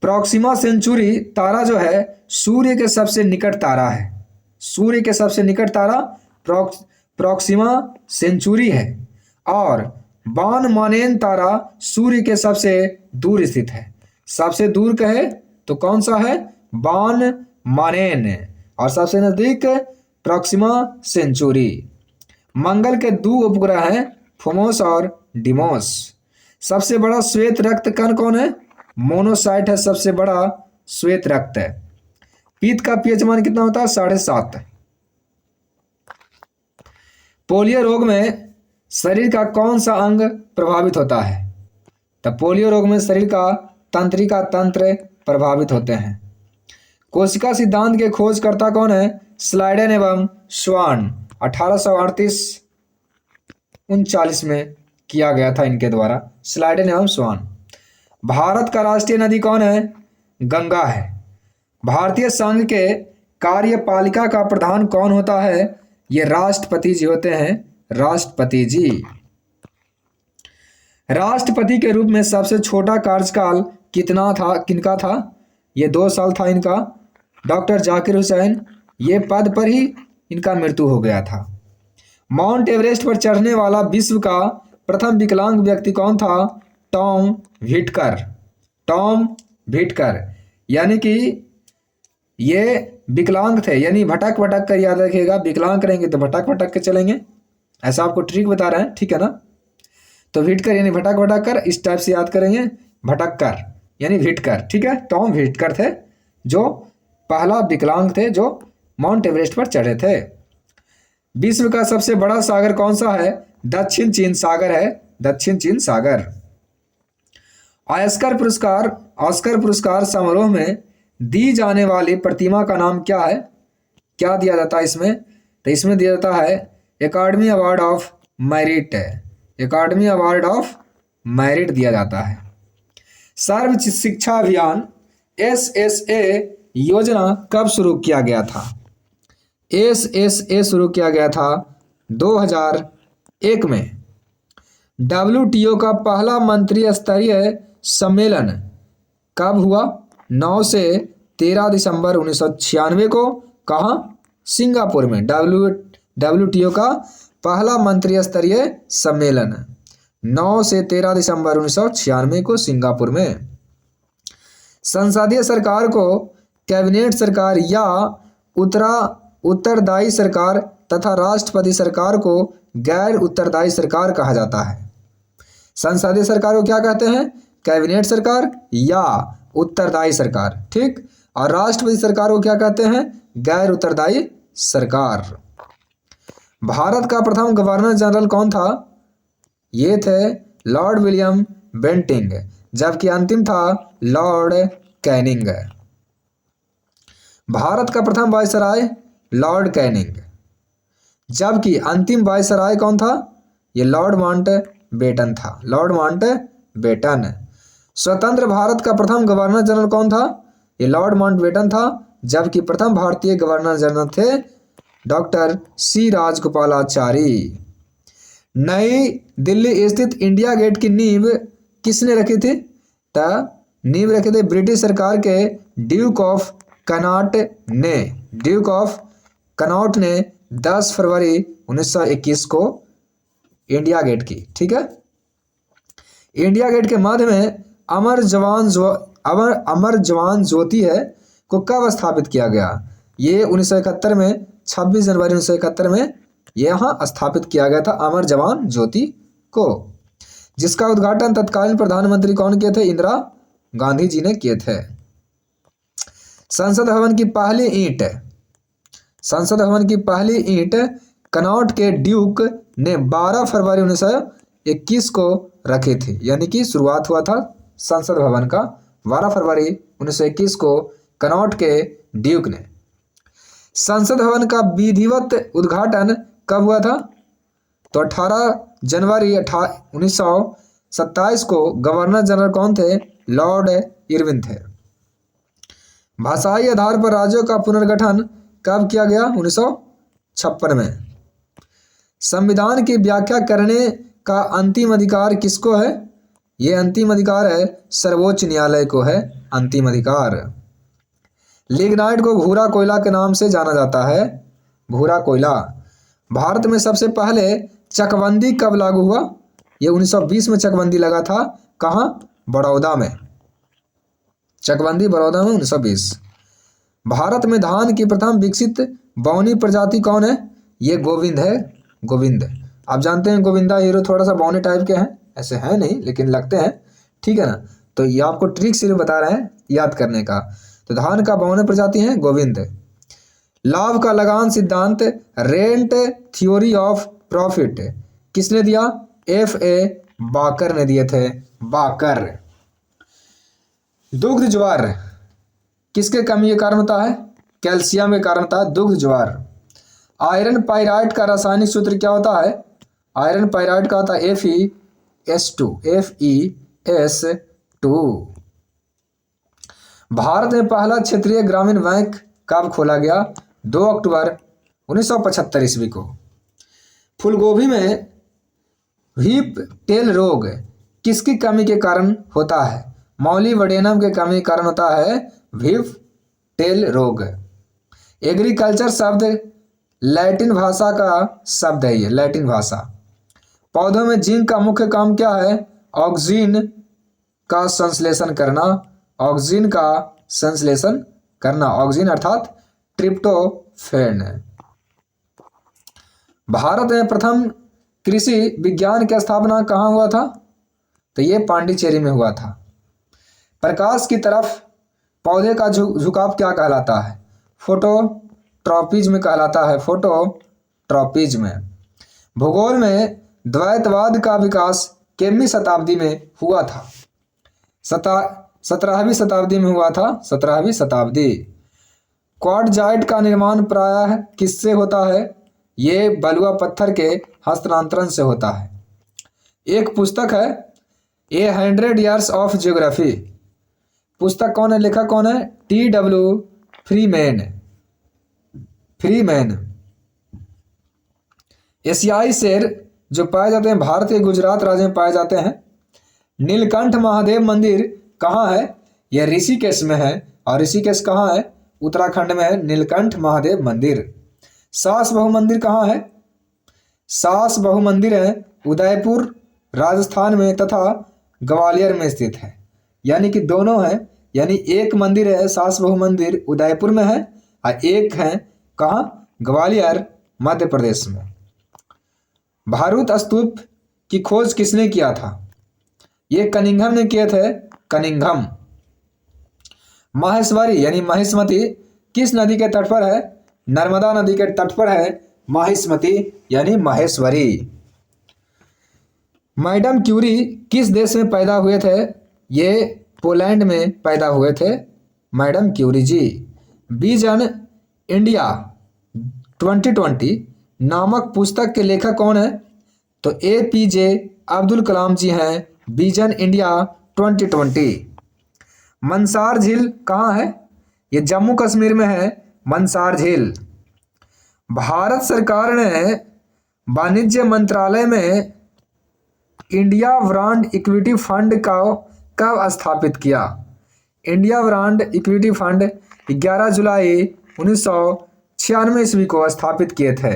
प्रॉक्सिमा सेंचुरी तारा जो है सूर्य के सबसे निकट तारा है। सूर्य के सबसे निकट तारा प्रॉक्सिमा सेंचुरी है। और बान मानेन तारा सूर्य के सबसे दूर स्थित है। सबसे दूर कहे तो कौन सा है? बान मानेन। और सबसे नजदीक प्रॉक्सिमा सेंचुरी। मंगल के दो उपग्रह हैं, फोमोस और डिमोस। सबसे बड़ा श्वेत रक्त कण कौन है? मोनोसाइट है सबसे बड़ा श्वेत रक्त है। पीत का पीएच मान कितना होता है? 7.5। पोलियो रोग में शरीर का कौन सा अंग प्रभावित होता है? तो पोलियो रोग में शरीर का तंत्रिका तंत्र प्रभावित होते हैं। कोशिका सिद्धांत के खोजकर्ता कौन है? स्लाइडेन एवं स्वान। 1838-39 में किया गया था इनके द्वारा, स्लाइडेन एवं स्वान। भारत का राष्ट्रीय नदी कौन है? गंगा है। भारतीय संघ के कार्यपालिका का प्रधान कौन होता है? ये राष्ट्रपति जी होते हैं, राष्ट्रपति जी। राष्ट्रपति के रूप में सबसे छोटा कार्यकाल कितना था, किनका था? ये 2 साल था इनका। डॉक्टर जाकिर हुसैन, ये पद पर ही इनका मृत्यु हो गया था। माउंट एवरेस्ट पर चढ़ने वाला विश्व का प्रथम विकलांग व्यक्ति कौन था? टॉम व्हिटकर। टॉम व्हिटकर, यानी कि ये विकलांग थे, यानी भटक भटक कर याद रखिएगा। विकलांग करेंगे तो भटक भटक के चलेंगे, ऐसा आपको ट्रिक बता रहे हैं, ठीक है ना। तो व्हिटकर यानी भटक भटक कर, इस टाइप से याद करेंगे। भटक कर यानी व्हिटकर, ठीक है। टॉम व्हिटकर थे जो पहला विकलांग थे जो माउंट एवरेस्ट पर चढ़े थे। विश्व का सबसे बड़ा सागर कौन सा है? दक्षिण चीन सागर है, दक्षिण चीन सागर। ऑस्कर पुरस्कार समारोह में दी जाने वाली प्रतिमा का नाम क्या है? क्या दिया जाता है इसमें? तो इसमें दिया जाता है academy award of merit. Academy award of merit दिया जाता है। सर्व शिक्षा अभियान SSA योजना कब शुरू किया गया था? SSA शुरू किया गया था 2001 में। WTO का पहला मंत्री स्तरीय सम्मेलन कब हुआ? 9 से 13 दिसंबर 1996 को। कहाँ? सिंगापुर में। WTO का पहला मंत्री स्तरीय सम्मेलन 9 से 13 दिसंबर 1996 को सिंगापुर में। संसदीय सरकार को कैबिनेट सरकार या उत्तरदायी सरकार तथा राष्ट्रपति सरकार को गैर उत्तरदायी सरकार कहा जाता है। संसदीय सरकार को क्या कहते हैं? कैबिनेट सरकार या उत्तरदायी सरकार, ठीक। और राष्ट्रपति सरकार को क्या कहते हैं? गैर उत्तरदायी सरकार। भारत का प्रथम गवर्नर जनरल कौन था? ये थे लॉर्ड विलियम बेंटिंग, जबकि अंतिम था लॉर्ड कैनिंग। भारत का प्रथम वायसराय लॉर्ड कैनिंग, जबकि अंतिम वायसराय कौन था? ये लॉर्ड माउंटबेटन था, लॉर्ड माउंटबेटन। स्वतंत्र भारत का प्रथम गवर्नर जनरल कौन था? ये लॉर्ड माउंटबेटन था, जबकि प्रथम भारतीय गवर्नर जनरल थे डॉक्टर C राजगोपालाचारी। नई दिल्ली स्थित इंडिया गेट की नींव किसने रखी थी? नींव रखे थे ब्रिटिश सरकार के ड्यूक ऑफ कनॉट ने। ड्यूक ऑफ कनॉट ने 10 फरवरी 1921 को इंडिया गेट की, ठीक है। इंडिया गेट के मध्य में अमर जवान ज्योति है को कब स्थापित किया गया? ये 1971 में, 26 जनवरी 1971 में यहाँ स्थापित किया गया था अमर जवान ज्योति को, जिसका उद्घाटन तत्कालीन प्रधानमंत्री कौन किए थे? इंदिरा गांधी जी ने किए थे। संसद भवन की पहली ईंट, संसद भवन की पहली ईंट कनॉट के ड्यूक ने 12 फरवरी 1921 को रखी थी, यानी कि शुरुआत हुआ था संसद भवन का 12 फरवरी 1921 को कनॉट के ड्यूक ने। संसद भवन का विधिवत उद्घाटन कब हुआ था? तो 18 जनवरी 1927 को। गवर्नर जनरल कौन थे? लॉर्ड इरविन थे। भाषाई आधार पर राज्यों का पुनर्गठन कब किया गया? 1956 में। संविधान की व्याख्या करने का अंतिम अधिकार किसको है? ये अंतिम अधिकार है सर्वोच्च न्यायालय को है अंतिम अधिकार। लिग्नाइट को भूरा कोयला के नाम से जाना जाता है, भूरा कोयला। भारत में सबसे पहले चकबंदी कब लागू हुआ? ये 1920 में चकबंदी लगा था। कहाँ? बड़ौदा में। चकबंदी बड़ौदा में 1920। भारत में धान की प्रथम विकसित बौनी प्रजाति कौन है? ये गोविंद है, गोविंद। आप जानते हैं गोविंदा हीरो थोड़ा सा बौनी टाइप के हैं, ऐसे हैं नहीं लेकिन लगते हैं, ठीक है ना। तो ये आपको ट्रिक सिर्फ बता रहे हैं याद करने का। तो धान का बौने प्रजाति है गोविंद। लाभ का लगान सिद्धांत, रेंट थ्योरी ऑफ प्रॉफिट किसने दिया? F.A. बाकर ने दिए थे, बाकर। दुग्ध ज्वार किसके कमी के कारण होता है? कैल्शियम के कारण होता है दुग्ध ज्वार। आयरन पाइराइट का रासायनिक सूत्र क्या होता है? आयरन पाइराइट का होता है FeS2, FeS2। भारत में पहला क्षेत्रीय ग्रामीण बैंक कब खोला गया? 2 अक्टूबर 1975 ईस्वी को। फूलगोभी में व्हीप टेल रोग किसकी कमी के कारण होता है? मॉलिबडेनम के कमी के कारण होता है व्हीप टेल रोग। एग्रीकल्चर शब्द लैटिन भाषा का शब्द है, ये लैटिन भाषा। पौधों में जिंक का मुख्य काम क्या है? ऑक्सीजन का संश्लेषण करना, ऑक्सीजन का संश्लेषण करना, ऑक्सीजन अर्थात ट्रिप्टोफैन। भारत में प्रथम कृषि विज्ञान की स्थापना कहाँ हुआ था? तो ये पांडिचेरी में हुआ था। प्रकाश की तरफ पौधे का झुकाव क्या कहलाता है? फोटोट्रॉपिज्म कहलाता है, फोटोट्रॉपिज्म। भूगोल में द्वैतवाद का विकास कितवीं शताब्दी में हुआ था? 17वीं शताब्दी में हुआ था, 17वीं शताब्दी। क्वार्टजाइट का निर्माण प्रायः किससे होता है? ये बलुआ पत्थर के हस्तांतरण से होता है। एक पुस्तक है A100 Years of Geography, पुस्तक कौन है, लेखक कौन है? T.W. फ्रीमैन। एशियाई शेर जो पाए जाते हैं भारत के गुजरात राज्य में पाए जाते हैं। नीलकंठ महादेव मंदिर कहाँ है? यह ऋषिकेश में है, और ऋषिकेश कहाँ है? उत्तराखंड में है नीलकंठ महादेव मंदिर। सास बहु मंदिर कहाँ है? सास बहु मंदिर है उदयपुर राजस्थान में तथा ग्वालियर में स्थित है। यानी कि दोनों है, यानी एक मंदिर है सास बहु मंदिर उदयपुर में है और एक है कहाँ? ग्वालियर मध्य प्रदेश में। भारूत स्तूप की खोज किसने किया था? ये कनिंघम ने किए थे, कनिंघम। माहेश्वरी यानी महिष्मती किस नदी के तट पर है? नर्मदा नदी के तट पर है माहिष्मती यानी माहेश्वरी। मैडम क्यूरी किस देश में पैदा हुए थे? ये पोलैंड में पैदा हुए थे मैडम क्यूरी जी। विजन इंडिया 2020 नामक पुस्तक के लेखक कौन है? तो APJ अब्दुल कलाम जी हैं, विजन इंडिया 2020। मंसार झील कहाँ है? ये जम्मू कश्मीर में है मंसार झील। भारत सरकार ने वाणिज्य मंत्रालय में इंडिया ब्रांड इक्विटी फंड का कब स्थापित किया? इंडिया ब्रांड इक्विटी फंड 11 जुलाई 1996 ईस्वी को स्थापित किए थे।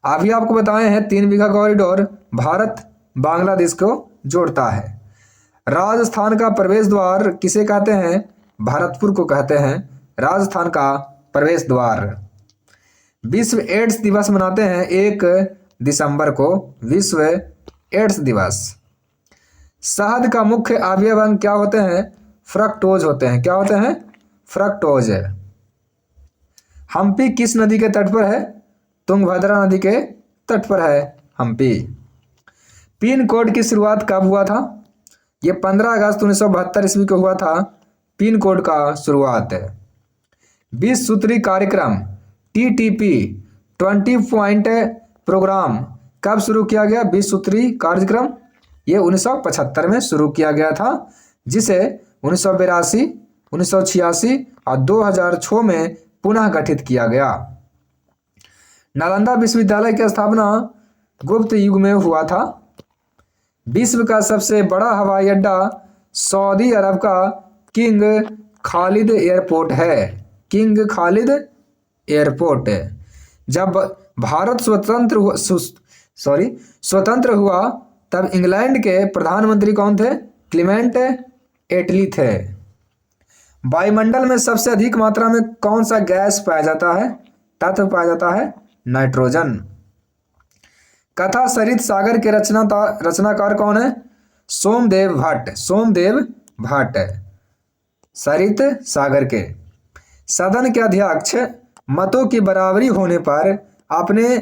अभी आपको बताए हैं 3 बीघा कॉरिडोर भारत बांग्लादेश को जोड़ता है। राजस्थान का प्रवेश द्वार किसे कहते हैं? भरतपुर को कहते हैं राजस्थान का प्रवेश द्वार। विश्व एड्स दिवस मनाते हैं 1 दिसंबर को, विश्व एड्स दिवस। शहद का मुख्य अवयव अंग क्या होते हैं? फ्रक्टोज होते हैं। क्या होते हैं? फ्रक्टोज। हम्पी किस नदी के तट पर है? तुंगभद्रा नदी के तट पर है हम्पी। पिन कोड की शुरुआत कब हुआ था? ये 15 अगस्त 1972 ईस्वी को हुआ था पिन कोड का शुरुआत। 20 सूत्री कार्यक्रम TTP 20 पॉइंट प्रोग्राम कब शुरू किया गया? 20 सूत्री कार्यक्रम ये 1975 में शुरू किया गया था, जिसे 1982, 1986 और 2006 में पुनः गठित किया गया। नालंदा विश्वविद्यालय की स्थापना गुप्त युग में हुआ था। विश्व का सबसे बड़ा हवाई अड्डा सऊदी अरब का किंग खालिद एयरपोर्ट है। King Khalid airport. जब भारत स्वतंत्र हुआ तब इंग्लैंड के प्रधानमंत्री कौन थे? क्लीमेंट एटली थे। वायुमंडल में सबसे अधिक मात्रा में कौन सा गैस पाया जाता है? तत्व पाया जाता है नाइट्रोजन। कथा सरित सागर के रचनाकार कौन है? सोमदेव भट्ट। सोमदेव भट्ट सरित सागर के। सदन के अध्यक्ष मतों की बराबरी होने पर अपने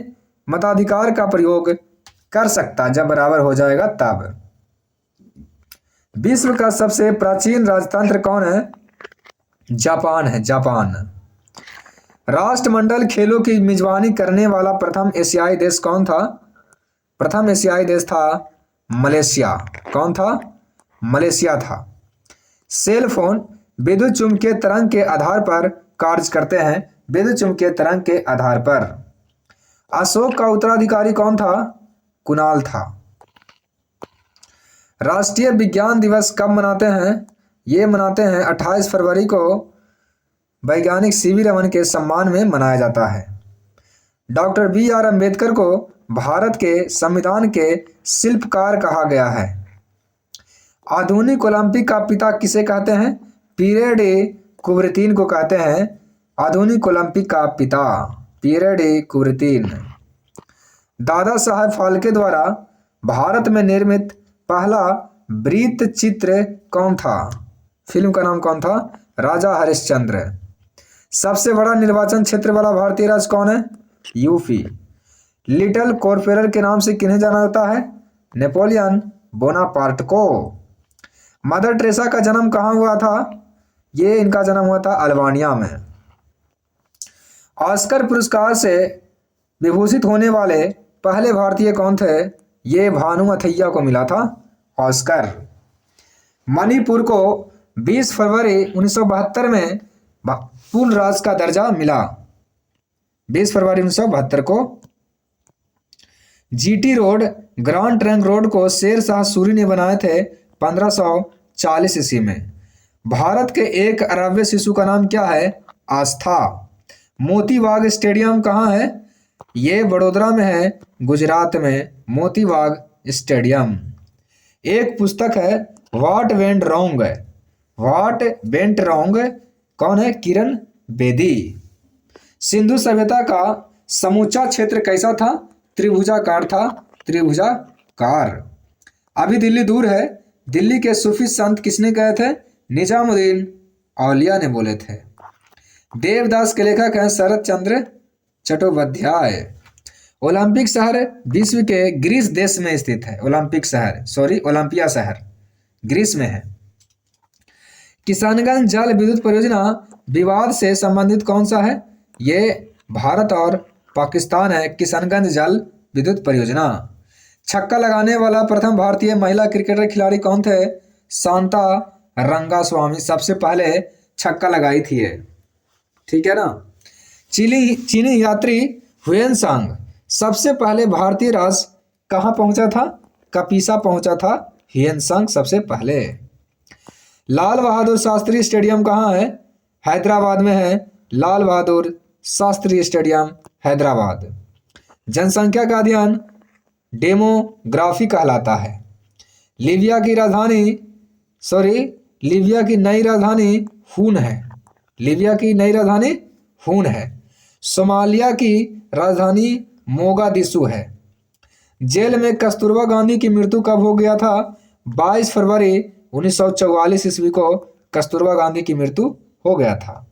मताधिकार का प्रयोग कर सकता, जब बराबर हो जाएगा तब। विश्व का सबसे प्राचीन राजतंत्र कौन है? जापान है, जापान। राष्ट्रमंडल खेलों की मेजबानी करने वाला प्रथम एशियाई देश कौन था? प्रथम एशियाई देश था मलेशिया। कौन था? मलेशिया था। सेल फोन विद्युत चुम्बकीय तरंग के आधार पर कार्य करते हैं। विद्युत चुम्बकीय तरंग के आधार पर। अशोक का उत्तराधिकारी कौन था? कुणाल था। राष्ट्रीय विज्ञान दिवस कब मनाते हैं? ये मनाते हैं 28 फरवरी को, वैज्ञानिक सीवी रमन के सम्मान में मनाया जाता है। डॉक्टर BR अम्बेडकर को भारत के संविधान के शिल्पकार कहा गया है। आधुनिक ओलंपिक का पिता किसे कहते हैं? पीरे डे कुबरतीन को कहते हैं आधुनिक ओलंपिक का पिता, पीरे डे कुबरतीन। दादा साहब फाल्के द्वारा भारत में निर्मित पहला वृत्त चित्र कौन था? फिल्म का नाम कौन था? राजा हरिश्चंद्र। सबसे बड़ा निर्वाचन क्षेत्र वाला भारतीय राज्य कौन है? यूपी। लिटिल कॉर्पोरल के नाम से किन्हें जाना जाता है? नेपोलियन बोनापार्ट को। मदर टेरेसा का जन्म कहाँ हुआ था? ये इनका जन्म हुआ था अल्बानिया में। ऑस्कर पुरस्कार से विभूषित होने वाले पहले भारतीय कौन थे? ये भानु अथैया को मिला था ऑस्कर। मणिपुर को 20 फरवरी 1972 में पूर्ण राज्य का दर्जा मिला। 20 फरवरी 1972 को। GT road, grand trunk road को शेर शाह सूरी ने बनाए थे 1540 ईस्वी में। भारत के एक अरबवे शिशु का नाम क्या है? आस्था। मोती बाग स्टेडियम कहाँ है? ये वडोदरा में है, गुजरात में, मोती बाग स्टेडियम। एक पुस्तक है what went wrong. What went wrong कौन है? किरण बेदी। सिंधु सभ्यता का समूचा क्षेत्र कैसा था? त्रिभुजाकार था, त्रिभुजाकार। अभी दिल्ली दूर है, दिल्ली के सूफी संत किसने कहे थे? निजामुद्दीन औलिया ने बोले थे। देवदास के लेखक हैं शरत चंद्र चट्टोपाध्याय। ओलंपिक शहर विश्व के ग्रीस देश में स्थित है। ओलंपिक शहर, सॉरी, ओलंपिया शहर ग्रीस में है। किशनगंज जल विद्युत परियोजना विवाद से संबंधित कौन सा है? ये भारत और पाकिस्तान है, किशनगंज जल विद्युत परियोजना। छक्का लगाने वाला प्रथम भारतीय महिला क्रिकेटर खिलाड़ी कौन थे? शांता रंगास्वामी सबसे पहले छक्का लगाई थी ये, ठीक है ना। चीनी यात्री हुएनसांग सबसे पहले भारतीय राज कहाँ पहुंचा था? कपीसा पहुंचा था हुएनसांग सबसे पहले। लाल बहादुर शास्त्री स्टेडियम कहाँ है? हैदराबाद में है, लाल बहादुर शास्त्री स्टेडियम हैदराबाद। जनसंख्या का अध्ययन डेमोग्राफी कहलाता है। लीबिया की नई राजधानी हून है। लीबिया की नई राजधानी हून है। सोमालिया की राजधानी मोगादिशु है। जेल में कस्तूरबा गांधी की मृत्यु कब हो गया था? 22 फरवरी 1944 ईस्वी को कस्तूरबा गांधी की मृत्यु हो गया था।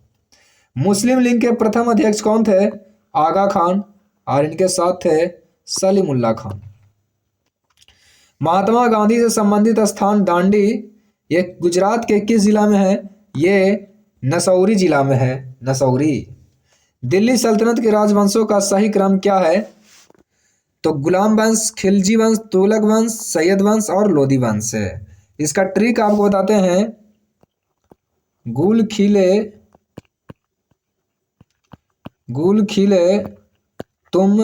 मुस्लिम लीग के प्रथम अध्यक्ष कौन थे? आगा खान, और इनके साथ थे सलीमुल्लाह खान। महात्मा गांधी से संबंधित स्थान दांडी, ये गुजरात के किस जिला में है? ये नसौरी जिला में है, नसौरी। दिल्ली सल्तनत के राजवंशों का सही क्रम क्या है? तो गुलाम वंश, खिलजी वंश, तुगलक वंश, सैयद वंश और लोधी वंश है। इसका ट्रिक आपको बताते हैं। गुल खिले तुम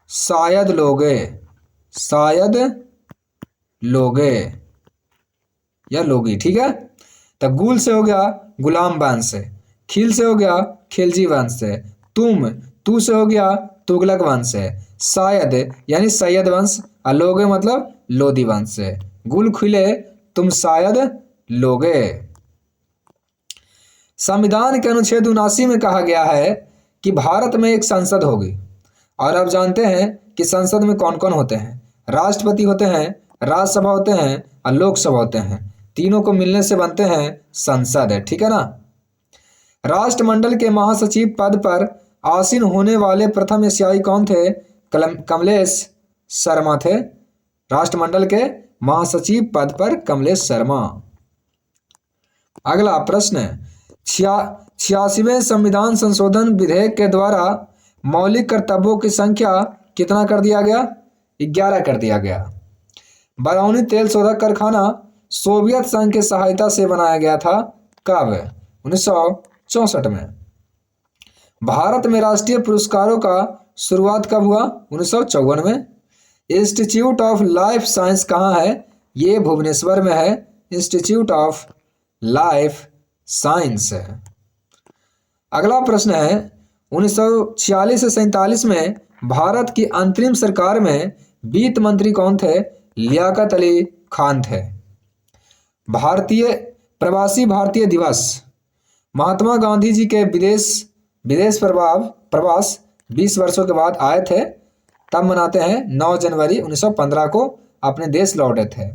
शायद लोगे या लोगी, ठीक है। तो गुल से हो गया गुलाम वंश, खिल से हो गया खिलजी वंश, तू से हो गया तुगलक वंश, शायद यानी सैयद वंश, और लोगे मतलब लोधी वंश। गुल खिले तुम शायद लोगे। संविधान के अनुच्छेद 79 में कहा गया है कि भारत में एक संसद होगी। और अब जानते हैं कि संसद में कौन कौन होते हैं। राष्ट्रपति होते हैं, राज्यसभा होते हैं और लोकसभा होते हैं। तीनों को मिलने से बनते हैं संसद है, ठीक है ना। राष्ट्रमंडल के महासचिव पद पर आसीन होने वाले प्रथम एशियाई कौन थे? कमलेश शर्मा थे। राष्ट्रमंडल के महासचिव पद पर कमलेश शर्मा। अगला प्रश्न, 86वें संविधान संशोधन विधेयक के द्वारा मौलिक कर्तव्यों की संख्या कितना कर दिया गया? 11 कर दिया गया। बरौनी तेल शोधक कारखाना सोवियत संघ की सहायता से बनाया गया था। कब? 1964 में। भारत में राष्ट्रीय पुरस्कारों का शुरुआत कब हुआ? 1954 में। इंस्टीट्यूट ऑफ लाइफ साइंस कहाँ है? ये भुवनेश्वर में है। इंस्टीट्यूट ऑफ लाइफ साइंस है। अगला प्रश्न है, 1946 से 47 में भारत की अंतरिम सरकार में वित्त मंत्री कौन थे? लियाकत अली खान थे। भारतीय प्रवासी भारतीय दिवस, महात्मा गांधी जी के विदेश प्रवास 20 वर्षों के बाद आए थे, तब मनाते हैं। 9 जनवरी 1915 को अपने देश लौटे थे।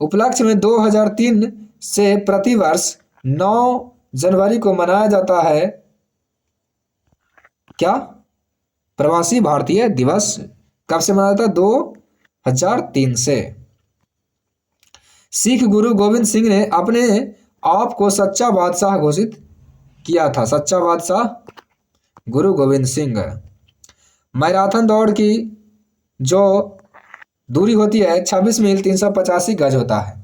उपलक्ष्य में 2003 से प्रतिवर्ष 9 जनवरी को मनाया जाता है क्या? प्रवासी भारतीय दिवस। कब से मनाया जाता? 2003 से। सिख गुरु गोविंद सिंह ने अपने आप को सच्चा बादशाह घोषित किया था। सच्चा बादशाह गुरु गोविंद सिंह। मैराथन दौड़ की जो दूरी होती है 26 मील 385 गज होता है।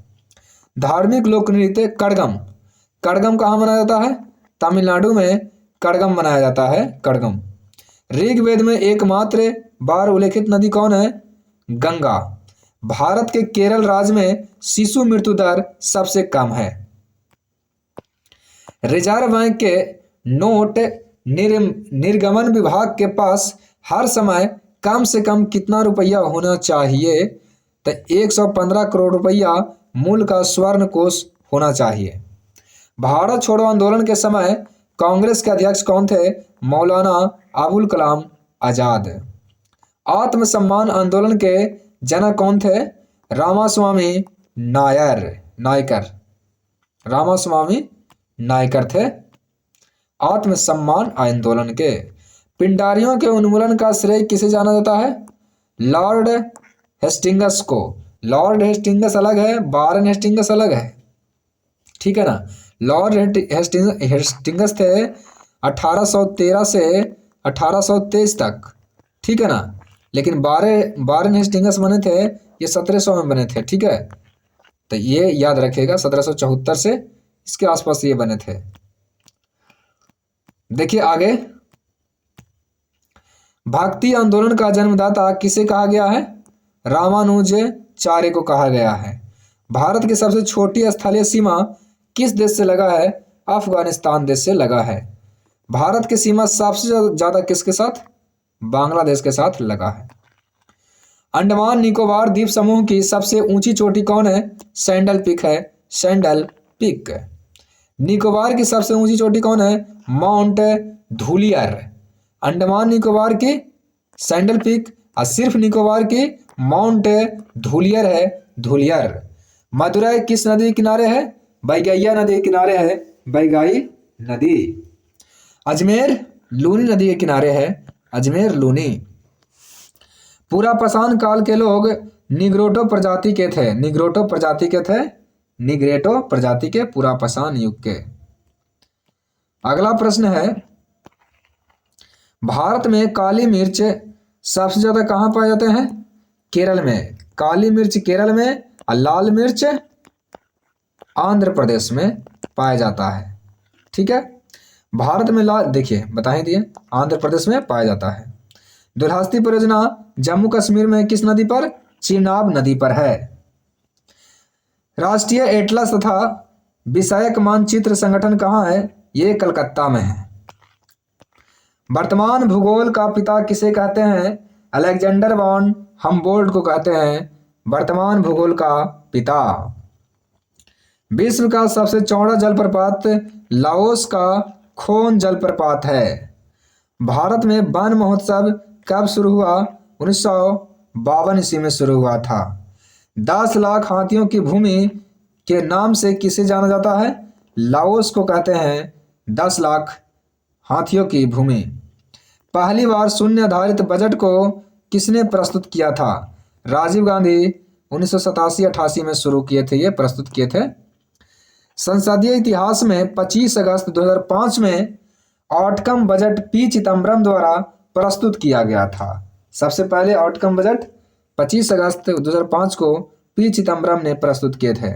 धार्मिक लोक नृत्य कड़गम। कड़गम कहाँ मनाया जाता है? तमिलनाडु में कड़गम मनाया जाता है। कड़गम। ऋग्वेद में एकमात्र बार उल्लेखित नदी कौन है? गंगा। भारत के केरल राज्य में शिशु मृत्यु दर सबसे कम है। रिजर्व बैंक के नोट निर्गमन विभाग के पास हर समय कम से कम कितना रुपया होना चाहिए? तो 115 करोड़ रुपया मूल्य का स्वर्ण कोष होना चाहिए। भारत छोड़ो आंदोलन के समय कांग्रेस के अध्यक्ष कौन थे? मौलाना अबुल कलाम आजाद। आत्मसम्मान आंदोलन के जनक कौन थे? रामास्वामी नायकर। रामास्वामी नायकर थे आत्मसम्मान आंदोलन के। पिंडारियों के उन्मूलन का श्रेय किसे जाना जाता है? लॉर्ड हेस्टिंगस को। लॉर्ड हेस्टिंगस अलग है, वारेन हेस्टिंगस अलग है, ठीक है ना। लॉर्ड हेस्टिंगस थे 1813 से 1823 तक, ठीक है ना। लेकिन वारेन हेस्टिंगस बने थे ये 1700 में बने थे, ठीक है। तो ये याद रखिएगा 1774 से इसके आसपास ये बने थे। देखिए आगे, भक्ति आंदोलन का जन्मदाता किसे कहा गया है? रामानुजाचार्य को कहा गया है। भारत की सबसे छोटी स्थलीय सीमा किस देश से लगा है? अफगानिस्तान देश से लगा है। भारत की सीमा सबसे ज्यादा किसके साथ? बांग्लादेश के साथ लगा है। अंडमान निकोबार द्वीप समूह की सबसे ऊंची चोटी कौन है? सैंडल पीक है। Saddle peak. निकोबार की सबसे ऊंची चोटी कौन है? माउंट धूलियर। अंडमान निकोबार की सैंडल पीक और सिर्फ निकोबार की माउंट धूलियर है। धूलियर। मदुरई किस नदी के किनारे है? बैगैया नदी के किनारे है। बैगाई नदी। अजमेर लूनी नदी के किनारे है। अजमेर लूनी। पूरा पाषाण काल के लोग निग्रोटो प्रजाति के थे। निग्रोटो प्रजाति के थे। निग्रेटो प्रजाति के पूरा पाषाण युग के। अगला प्रश्न है, भारत में काली मिर्च सबसे ज्यादा कहाँ पाए जाते हैं? केरल में। काली मिर्च केरल में और लाल मिर्च आंध्र प्रदेश में पाया जाता है, ठीक है। भारत में लाल, देखिए बताए दिए, आंध्र प्रदेश में पाया जाता है। दुल्हस्ती परियोजना जम्मू कश्मीर में किस नदी पर? चिनाब नदी पर है। राष्ट्रीय एटलस तथा विषयक मानचित्र संगठन कहाँ है? ये कलकत्ता में है। वर्तमान भूगोल का पिता किसे कहते हैं? अलेक्जेंडर वॉन हम्बोल्ट को कहते हैं वर्तमान भूगोल का पिता। विश्व का सबसे चौड़ा जलप्रपात लाओस का खोन जलप्रपात है। भारत में वन महोत्सव कब शुरू हुआ? 1952 ईस्वी में शुरू हुआ था। 10 लाख हाथियों की भूमि के नाम से किसे जाना जाता है? लाओस को कहते हैं 10 लाख हाथियों की भूमि। पहली बार शून्य आधारित बजट को किसने प्रस्तुत किया था? राजीव गांधी 1987-88 में शुरू किए थे, ये प्रस्तुत किए थे। संसदीय इतिहास में 25 अगस्त 2005 में आउटकम बजट पी चिदम्बरम द्वारा प्रस्तुत किया गया था। सबसे पहले आउटकम बजट 25 अगस्त 2005 को पी चिदम्बरम ने प्रस्तुत किए थे।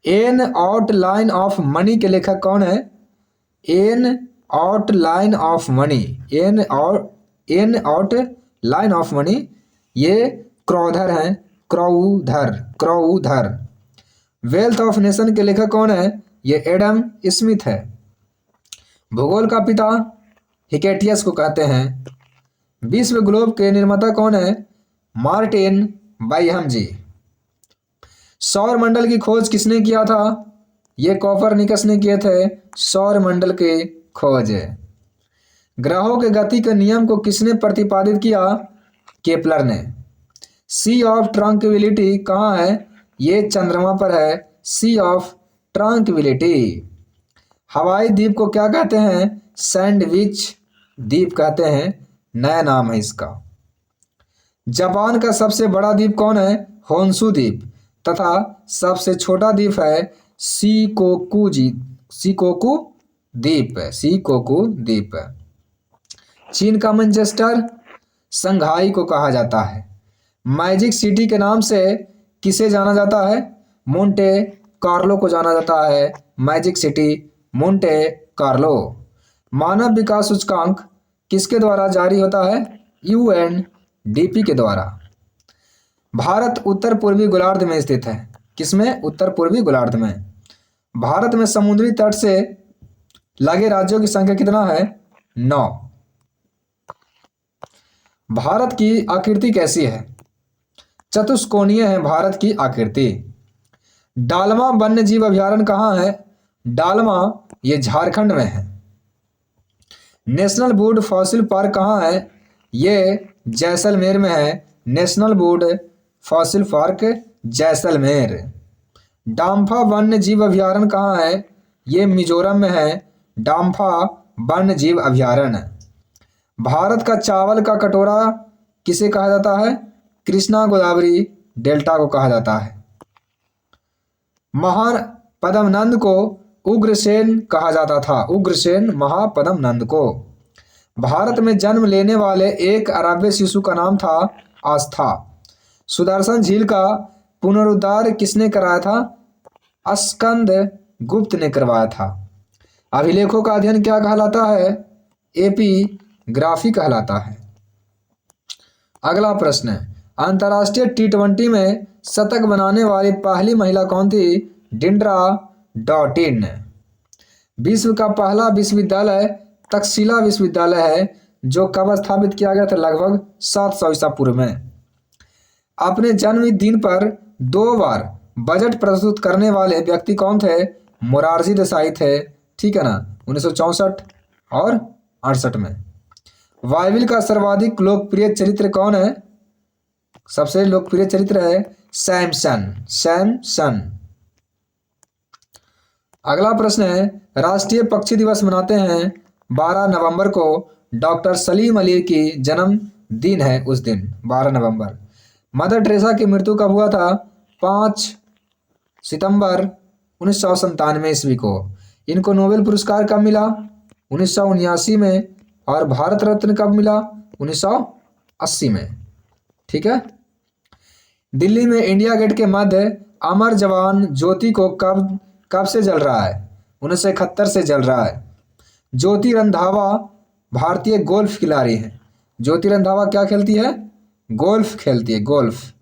एन आउटलाइन ऑफ मनी के लेखक कौन है? N outline of money, N outline of money, ये क्रॉथर हैं, क्रॉथर। वेल्थ ऑफ नेशन के लेखक कौन है? ये एडम स्मिथ है। भूगोल का पिता हिकेटियस को कहते हैं। विश्व ग्लोब के निर्माता कौन है? मार्टिन बाइहम जी। सौर मंडल की खोज किसने किया था? ये कोपरनिकस ने किए थे सौर मंडल की खोज। ग्रहों के गति के नियम को किसने प्रतिपादित किया? केपलर ने। सी ऑफ ट्रंक्विलिटी कहाँ है? ये चंद्रमा पर है, सी ऑफ ट्रंक्विलिटी। हवाई द्वीप को क्या कहते हैं? सैंडविच द्वीप कहते हैं, नया नाम है इसका। जापान का सबसे बड़ा द्वीप कौन है? होन्शु द्वीप। तथा सबसे छोटा द्वीप है शिकोकू द्वीप। चीन का मैनचेस्टर संघाई को कहा जाता है। मैजिक सिटी के नाम से किसे जाना जाता है? मोंटे कार्लो को जाना जाता है, मैजिक सिटी मोंटे कार्लो। मानव विकास सूचकांक किसके द्वारा जारी होता है? यूएनडीपी के द्वारा। भारत उत्तर पूर्वी गोलार्ध में स्थित है। किसमें? उत्तर पूर्वी गोलार्ध में। भारत में समुद्री तट से लगे राज्यों की संख्या कितना है? 9। भारत की आकृति कैसी है? चतुष्कोणीय है भारत की आकृति। डालमा वन्य जीव अभयारण्य कहाँ है? डालमा ये झारखंड में है। नेशनल वुड फॉसिल पार्क कहाँ है? ये जैसलमेर में है, national wood fossil park Jaisalmer. Dampa वन्य जीव अभयारण्य कहाँ है? ये मिजोरम में है, डाम्फा वन्य जीव अभयारण्य। भारत का चावल का कटोरा किसे कहा जाता है? कृष्णा गोदावरी डेल्टा को कहा जाता है। महान पद्मनंद को उग्रसेन कहा जाता था, उग्रसेन महापद्मनंद को। भारत में जन्म लेने वाले एक अरबी शिशु का नाम था आस्था। सुदर्शन झील का पुनरुद्धार किसने कराया था? स्कंद गुप्त ने करवाया था। अभिलेखों का अध्ययन क्या कहलाता है? एपिग्राफी कहलाता है। अगला प्रश्न है, अंतर्राष्ट्रीय T20 में शतक बनाने वाली पहली महिला कौन थी? डिंड्रा डॉटिन। विश्व का पहला विश्वविद्यालय तक्षशिला विश्वविद्यालय है, जो कब स्थापित किया गया था? लगभग 700 ईसा पूर्व में। अपने जन्मदिन पर 2 बार बजट प्रस्तुत करने वाले व्यक्ति कौन थे? मोरारजी देसाई थे, ठीक है ना, 1964 और 68 में। बाइबिल का सर्वाधिक लोकप्रिय चरित्र कौन है? सबसे लोकप्रिय चरित्र है सैमसन। अगला प्रश्न है, राष्ट्रीय पक्षी दिवस मनाते हैं 12 नवंबर को। डॉक्टर सलीम अली की जन्म दिन है उस दिन, 12 नवंबर। मदर टेरेसा की मृत्यु कब हुआ था? 5 सितंबर 1997 ईस्वी को। इनको नोबेल पुरस्कार कब मिला? 1979 में। और भारत रत्न कब मिला? 1980 में, ठीक है। दिल्ली में इंडिया गेट के मध्य अमर जवान ज्योति को कब से जल रहा है? 1971 से जल रहा है। ज्योति रंधावा भारतीय गोल्फ खिलाड़ी हैं। ज्योति रंधावा क्या खेलती है? गोल्फ खेलती है, गोल्फ।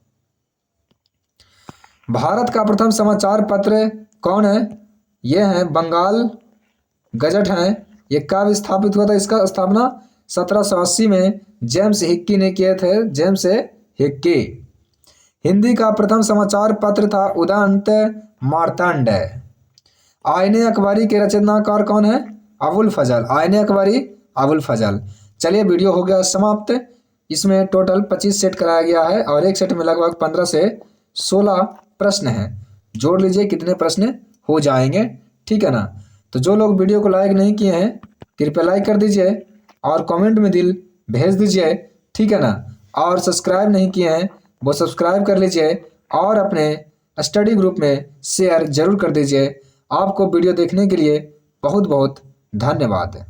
भारत का प्रथम समाचार पत्र कौन है? यह है बंगाल गजट है। ये कब स्थापित हुआ था? इसका स्थापना 1780 में जेम्स हिक्की ने किए थे, जेम्स हिक्की। हिंदी का प्रथम समाचार पत्र था उदंत मार्तंड। आईने अकबरी के रचनाकार कौन है? अबुल फजल। आईने अकबरी अबुल फजल। चलिए वीडियो हो गया समाप्त। इसमें टोटल 25 सेट कराया गया है और एक सेट में लगभग 15 से 16 प्रश्न हैं। जोड़ लीजिए कितने प्रश्न हो जाएंगे, ठीक है ना। तो जो लोग वीडियो को लाइक नहीं किए हैं कृपया लाइक कर दीजिए और कमेंट में दिल भेज दीजिए, ठीक है ना। और सब्सक्राइब नहीं किए हैं वो सब्सक्राइब कर लीजिए और अपने स्टडी ग्रुप में शेयर जरूर कर दीजिए। आपको वीडियो देखने के लिए बहुत बहुत धन्यवाद।